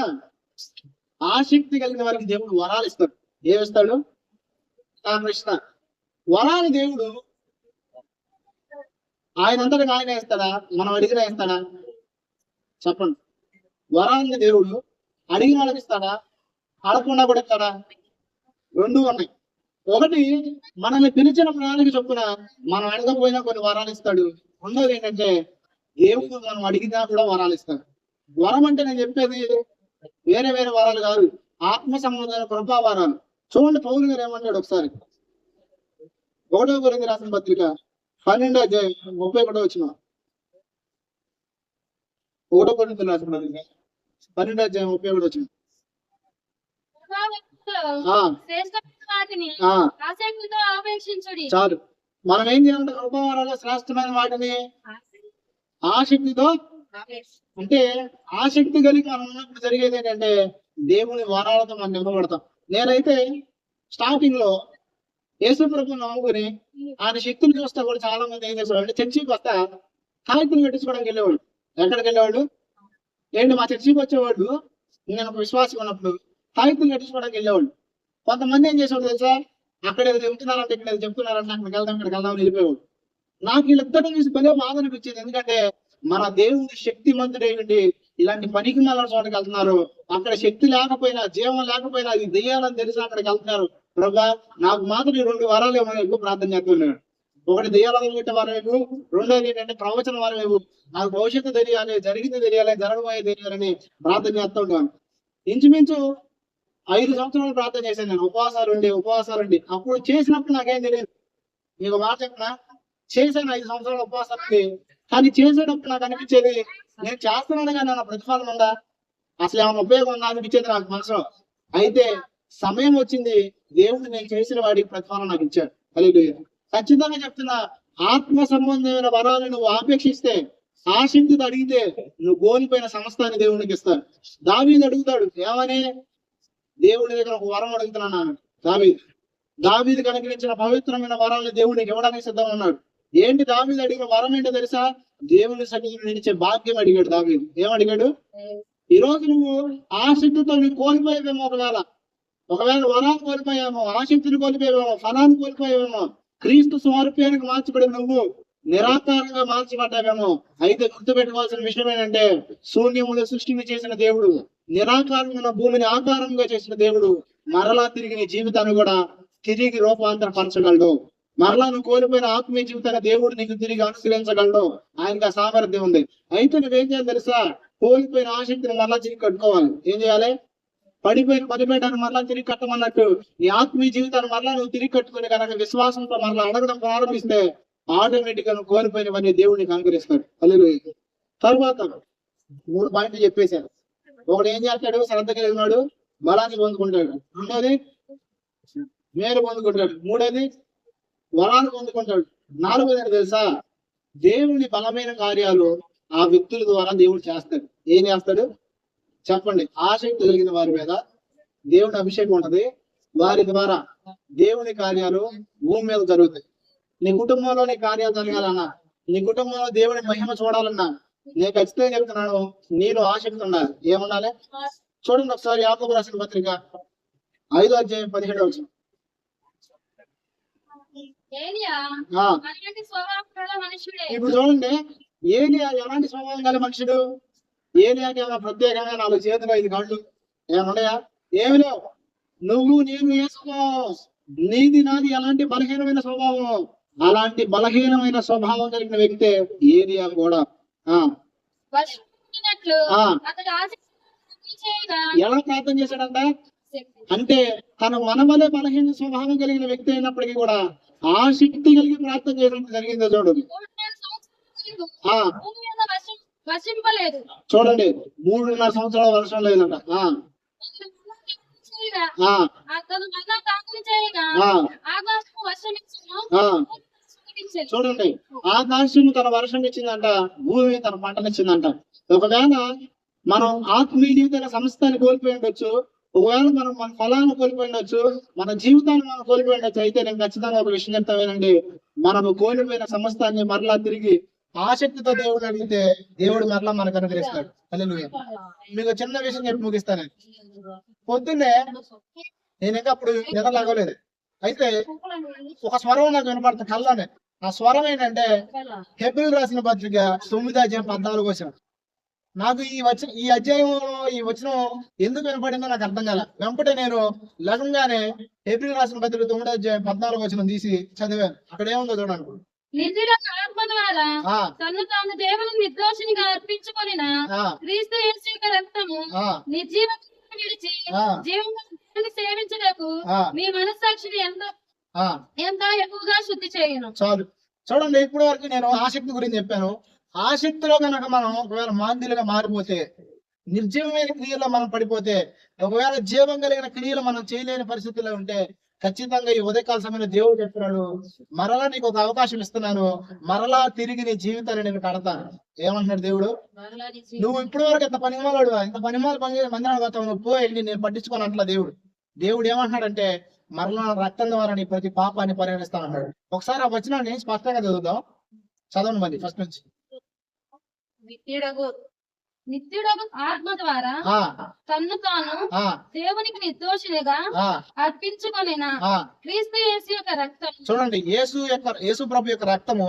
ఆసక్తి కలిగిన వారికి దేవుడు వరాలు ఇస్తాడు. ఏమిస్తాడు? ఆ ప్రశ్న. వరాలు దేవుడు ఆయనంతటికి ఆయన ఇస్తాడా? మనం అడిగినా ఇస్తాడా? చెప్పండి. వరాలని దేవుడు అడిగిన వాళ్ళకి ఇస్తాడా? అడగకుండా కూడా ఇస్తాడా? 2 ఉన్నాయి. ఒకటి, మనల్ని పిలిచిన ప్రణాళిక చొప్పున మనం అడగకపోయినా కొన్ని వరాలు ఇస్తాడు. రెండోది ఏంటంటే దేవుడు మనం అడిగినా కూడా వరాలు ఇస్తాడు. వరం అంటే నేను చెప్పేది వేరే వరాలు కాదు, ఆత్మ సంబంధమైన కృపా వరాలు. చూడండి, పౌలు గారు ఏమంటాడు ఒకసారి. 1వ కొరింథీ రాసిన పత్రిక 12వ అధ్యాయం 31వ వచనం. ఒకటో కొరింథీయులు రాసిన పత్రిక 12:31 వచ్చింది. ఆ,
శ్రేష్టమైన వాటిని
ఆ,
ఆసక్తితో ఆపేక్షించుడి.
చాలు. మనం ఏం చేయాలంటే కృపావరాల్లో శ్రేష్టమైన వాటిని ఆసక్తితో, అంటే ఆసక్తి కలిగి మనం ఉన్నప్పుడు జరిగేది ఏంటంటే దేవుని వరాలతో మనం నింపబడతాం. నేనైతే స్టార్టింగ్ లో యేసు ప్రభువుని నమ్ముకుని ఆయన శక్తిని చూస్తా కూడా చాలా మంది ఏం చేసేవాళ్ళు అంటే చర్చికి వస్తా కాగితం కట్టించుకోవడానికి వెళ్ళేవాళ్ళు. ఎక్కడికి వెళ్ళేవాళ్ళు? ఏంటి మా చర్చికి వచ్చేవాళ్ళు నేను ఒక విశ్వాసం ఉన్నప్పుడు కాగితం కట్టించుకోవడానికి వెళ్ళేవాళ్ళు. కొంతమంది ఏం చేసేవాళ్ళు తెలుసా, అక్కడ ఏదో చెప్తున్నారంటే ఇక్కడ ఏదో చెప్తున్నారంటే అక్కడికి వెళ్దాం ఇక్కడికి వెళ్దాం అని వెళ్ళిపోయేవాడు. నాకు వీళ్ళిద్దరిని చూసి భలే బాధ అనిపించేది. ఎందుకంటే మన దేవుని శక్తి మంత్రుడేంటి ఇలాంటి పనికి మళ్ళీ చోటకి వెళ్తున్నారు, అక్కడ శక్తి లేకపోయినా జీవం లేకపోయినా అది దెయ్యాలని తెలిసి అక్కడికి వెళ్తున్నారు. ప్రభా నాకు మాత్రం ఈ 2 వరాలు ఏమైనా ఎక్కువ ప్రార్థన చేస్తున్నాడు. ఒకటి దెయ్యాలను పెట్టే వరం ఇవ్వు, రెండోది ఏంటంటే ప్రవచన వరం ఇవ్వు, నాకు భవిష్యత్తు తెలియాలి, జరిగింది తెలియాలి, జరగబోయే తెలియాలని ప్రార్థన చేస్తూ ఉంటాను. ఇంచుమించు 5 సంవత్సరాలు ప్రార్థన చేశాను నేను, ఉపవాసాలు ఉండి. అప్పుడు చేసినప్పుడు నాకేం తెలియదు. మీకు మాట చెప్పిన చేశాను 5 సంవత్సరాలు ఉపవాసాలు, కానీ చేసేటప్పుడు నాకు అనిపించేది నేను చేస్తున్నాను కానీ నా ప్రతిఫలం ఉందా, అసలు ఏమైనా ఉపయోగం ఉందా అనిపించేది నాకు మనసులో. అయితే సమయం వచ్చింది, దేవుడు నేను చేసిన వాడికి ప్రతిఫలం నాకు ఇచ్చాడు. హల్లెలూయా. ఖచ్చితంగా చెప్తున్నా, ఆత్మ సంబంధమైన వరాలు నువ్వు ఆపేక్షిస్తే, ఆసక్తితో అడిగితే నువ్వు కోల్పోయిన సమస్తాన్ని దేవునికి ఇస్తాడు. దావీదు అడుగుతాడు ఏమని, దేవుడి దగ్గర ఒక వరం అడుగుతున్నాను. దావీదు కనుగరించిన పవిత్రమైన వరాలను దేవునికి ఇవ్వడానికి సిద్ధంగా ఉన్నాడు. ఏంటి దావీదు అడిగిన వరం ఏంటో తెలుసా? దేవుని సన్నిధిలో నిలిచే భాగ్యం అడిగాడు దావీదు. ఏమడిగాడు? ఈ రోజు నువ్వు ఆసక్తితో నువ్వు కోల్పోయేవేమో, ఒకవేళ వరాన్ని కోల్పోయామో, ఆసక్తిని కోల్పోయావేమో, ఫలాన్ని కోల్పోయావేమో, క్రీస్తు స్వరూపానికి మార్చబడి నువ్వు నిరాకారంగా మార్చబడ్డావేమో. అయితే గుర్తుపెట్టుకోవాల్సిన విషయం ఏంటంటే శూన్యమును సృష్టిని చేసిన దేవుడు, నిరాకారమైన భూమిని ఆకారంగా చేసిన దేవుడు మరలా తిరిగి నీ జీవితాన్ని కూడా తిరిగి రూపాంతరపరచగలడు. మరలా నువ్వు కోల్పోయిన ఆత్మీయ జీవితాన్ని దేవుడు నీకు తిరిగి అనుసరించగలడు. ఆయనకు ఆ సామర్థ్యం ఉంది. అయితే నువ్వేం చేయాలి తెలుసా? కోల్పోయిన ఆసక్తిని మరలా తిరిగి కట్టుకోవాలి. ఏం చేయాలి? పడిపోయిన పడిపోయడానికి మరలా తిరిగి కట్టమన్నట్టు నీ ఆత్మీయ జీవితాన్ని మరలా నువ్వు తిరిగి కట్టుకుని కనుక విశ్వాసంతో మరలా అడగడం ప్రారంభిస్తే ఆటోమేటిక్ గా నువ్వు కోల్పోయినవన్నీ దేవుడిని అనుగ్రహిస్తాడు. హల్లెలూయా. తర్వాత 3 పాయింట్లు చెప్పేశాను. ఒకడు ఏం చేస్తాడు? శ్రద్ధ కలిగినాడు బలాన్ని పొందుకుంటాడు. రెండోది మేలు పొందుకుంటాడు. మూడోది వరాన్ని పొందుకుంటాడు. 4వది తెలుసా? దేవుని బలమైన కార్యాలు ఆ వ్యక్తుల ద్వారా దేవుడు చేస్తాడు. ఏం చేస్తాడు చెప్పండి? ఆసక్తి కలిగిన వారి మీద దేవుని అభిషేకం ఉంటది. వారి ద్వారా దేవుని కార్యాలు భూమి మీద జరుగుతాయి. నీ కుటుంబంలో నీ కార్యాలు జరగాలన్నా, నీ కుటుంబంలో దేవుని మహిమ చూడాలన్నా, నేను ఖచ్చితంగా చెప్తున్నాను, నీలో ఆసక్తి ఉండాలి. ఏముండాలి? చూడండి ఒకసారి యాకోబు రాసిన పత్రిక 5:17. ఇప్పుడు చూడండి, ఏలియా ఎలాంటి స్వభావం గల మనుషుడు? ఏలియాకి ఏమైనా ప్రత్యేకంగా 4 చేతులు 5 కాళ్ళు ఏమన్నాయా? ఏమి లేవు. నువ్వు నేను వేసుకో, నీది నాది ఎలాంటి బలహీనమైన స్వభావం, అలాంటి బలహీనమైన స్వభావం కలిగిన వ్యక్తే ఏలియా కూడా. ఎలా ప్రార్థన చేశాడంట అంటే తన మనవలే బలహీన స్వభావం కలిగిన వ్యక్తి అయినప్పటికీ కూడా ఆసక్తి కలిగి ప్రార్థన చేయడం జరిగిందో చూడు. చూడండి 3.5 సంవత్సరాల వర్షం లేదంట. చూడండి, ఆకాశం తన వర్షం ఇచ్చిందంట, భూమి తన పంటనిచ్చిందంట. ఒకవేళ మనం ఆత్మీయ జీవిత సంస్థని కోల్పోయి ఉండొచ్చు, ఒకవేళ మనం మన ఫలాన్ని కోల్పోయి ఉండొచ్చు, మన జీవితాన్ని మనం కోల్పోయి ఉండొచ్చు. అయితే నేను ఖచ్చితంగా ఒక విషయం చెప్తావేనండి, మనము కోల్పోయిన సమస్తాన్ని మరలా తిరిగి ఆసక్తితో దేవుడు అడిగితే దేవుడు మరలా మనకు అనుగ్రహిస్తాడు. హల్లెలూయా. మీకు చిన్న విషయం చెప్పి ముగిస్తాను. పొద్దున్నే నేను ఇంకా అప్పుడు నిద్ర లాగలేదు. అయితే ఒక స్వరం నాకు వినపడుతుంది కల్లానే. ఆ స్వరం ఏంటంటే హెబ్రీయులకు రాసిన పత్రిక 9:14. నాకు ఈ అధ్యాయంలో ఈ వచనం ఎందుకు వినపడిందో నాకు అర్థం కాల. వెంపటే నేను లగంగానే హెబ్రీయులకు రాసిన పత్రిక 9:14 తీసి చదివాను. అక్కడ ఏముందో చూడండి.
ఆత్మ ద్వారా తను తాను దేవుని నిర్దోషినిగా అర్పించుకొనిన క్రీస్తు యేసు యొక్క రక్తము నిర్జీవ విడిచి జీవమును సేవించుటకు మీ మనస్సాక్షిని ఎంత ఎక్కువగా శుద్ధి చేయను. చాలు. చూడండి, ఇప్పటి వరకు నేను ఆసక్తి గురించి చెప్పాను,
ఆసక్తిలో కనుక మనం ఒకవేళ మాంద్యులుగా మారిపోతే, నిర్జీవమైన క్రియలో మనం పడిపోతే, ఒకవేళ జీవం కలిగిన క్రియలు మనం చేయలేని పరిస్థితుల్లో ఉంటే, ఖచ్చితంగా ఈ ఉదయకాల సమయంలో దేవుడు చెప్తున్నాడు, మరలా నీకు ఒక అవకాశం ఇస్తున్నాను, మరలా తిరిగి నీ జీవితాన్ని నేను కడతాను. ఏమంటున్నాడు దేవుడు? నువ్వు ఇప్పటి వరకు ఇంత పనిమాలాడు, ఇంత పనిమాలు మందిరాలు పోతావు, నువ్వు పోయి నేను పట్టించుకోను అంటలా దేవుడు. దేవుడు ఏమంటున్నాడంటే, మరలా రక్తం ద్వారా నీ ప్రతి పాపాన్ని పరిగణిస్తాను అన్నాడు. ఒకసారి ఆ వచనాన్ని స్పష్టంగా చదువుదాం. చదవండి మరి ఫస్ట్ నుంచి.
నిత్యుడగు ఆత్మ ద్వారా తన్ను తాను దేవునికి నిర్దోషినిగా అర్పించుకొనిన క్రీస్తు యేసు యొక్క రక్తం.
చూడండి, యేసు ప్రభు యొక్క రక్తము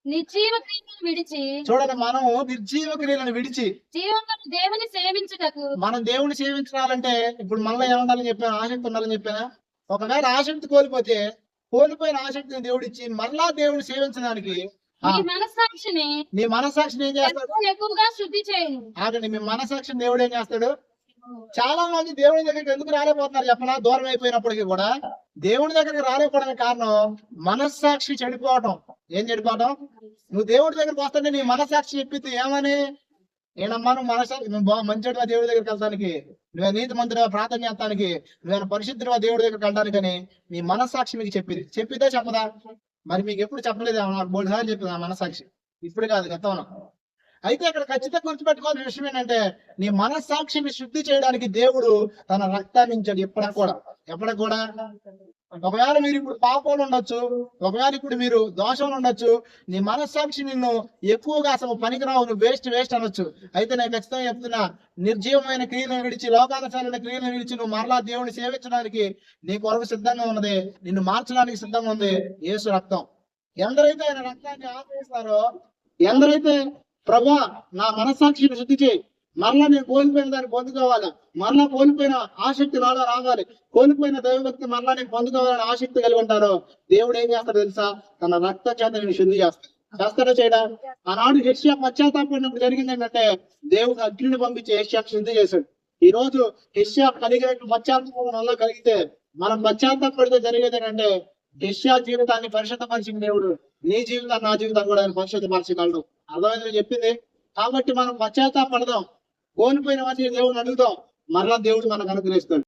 నిర్జీవ క్రియలను విడిచి,
చూడండి మనం నిర్జీవ క్రియలను విడిచి
జీవంగా దేవుని సేవించుటకు.
మనం దేవుని సేవించాలంటే ఇప్పుడు మనలో ఏముండాలని చెప్పాను? ఆసక్తి ఉండాలని చెప్పానా? ఒకవేళ ఆసక్తి కోల్పోయిన ఆసక్తిని దేవుడిచ్చి మరలా దేవుని సేవించడానికి
నీ మనస్సాక్షిని
ఏం చేస్తాడు?
ఎక్కువగా శుద్ధి చేయను.
ఆగండి, మీ మనస్సాక్షిని దేవుడు ఏం చేస్తాడు? చాలా మంది దేవుని దగ్గరికి ఎందుకు రాలేకపోతున్నారు చెప్పనా? దూరం అయిపోయినప్పటికీ కూడా దేవుని దగ్గరికి రాలేకపోవడానికి కారణం మనస్సాక్షి చెడిపోవటం. ఏం చెడిపోవటం? నువ్వు దేవుడి దగ్గరికి వస్తుంటే నీ మనస్సాక్షి చెప్పింది ఏమని? నేనమ్మా నువ్వు మనస్సాక్షి మంచిగా దేవుడి దగ్గరికి వెళ్తానికి, నువ్వు నీతి మంత్రిగా ప్రార్థన చేస్తానికి, నువ్వు పరిశుద్ధుగా దేవుడి దగ్గరికి వెళ్ళడానికని మీ మనస్సాక్షి మీకు చెప్పితే చెప్పదా? మరి మీకు ఎప్పుడు చెప్పలేదు? నాకు 3 సార్లు చెప్పింది ఆ మనస్సాక్షి. ఇప్పుడు కాదు, గతంలో. అయితే ఇక్కడ ఖచ్చితంగా గుర్తుపెట్టుకోవాల్సిన విషయం ఏంటంటే, నీ మనస్సాక్షిని శుద్ధి చేయడానికి దేవుడు తన రక్తాన్ని ఇచ్చాడు. ఎప్పటికి కూడా ఒకవేళ మీరు ఇప్పుడు పాపంలో ఉండొచ్చు, ఒకవేళ ఇప్పుడు మీరు దోషంలో ఉండొచ్చు, నీ మనస్సాక్షి నిన్ను ఎక్కువగా అసలు పనికిరావు, నువ్వు వేస్ట్ అనొచ్చు. అయితే నేను ఖచ్చితంగా చెప్తున్నా, నిర్జీవమైన క్రియలను విడిచి, లోకానుసారమైన క్రియలను విడిచి నువ్వు మరలా దేవుని సేవించడానికి నీ కొరకు సిద్ధంగా ఉన్నది, నిన్ను మార్చడానికి సిద్ధంగా ఉంది యేసు రక్తం. ఎందరైతే ఆయన రక్తాన్ని ఆశ్రయిస్తారో, ఎందరైతే ప్రభువా నా మనస్సాక్షిని శుద్ధి చేయి, మరలా నేను కోల్పోయిన దాన్ని పొందుకోవాలి, మరలా కోల్పోయిన ఆసక్తి నాలో రావాలి, కోల్పోయిన దైవభక్తి మరలా నేను పొందుకోవాలని ఆసక్తి కలిగి ఉంటారో, దేవుడు ఏం చేస్తాడో తెలుసా? తన రక్త చేత నేను శుద్ధి చేస్తాడో చేయడా? ఆనాడు యెషయా పశ్చాత్తాపడినప్పుడు జరిగింది ఏంటంటే, దేవుడు అగ్నిని పంపించి యెషయాకు శుద్ధి చేశాడు. ఈ రోజు యెషయా కలిగే పశ్చాత్తాపం వల్ల కలిగితే, మనం పశ్చాత్తాపడితే జరిగేది ఏంటంటే, యెషయా జీవితాన్ని పరిశుద్ధపరిచిన దేవుడు నీ జీవితాన్ని, నా జీవితాన్ని కూడా ఆయన పరిశుద్ధపరచగలడు. అర్థమైందని చెప్పింది. కాబట్టి మనం పశ్చాత్తాపడదాం, కోల్పోయిన వాటిని దేవుడిని అడుగుదాం, మరలా దేవుడు మనకు అనుగ్రహిస్తాడు.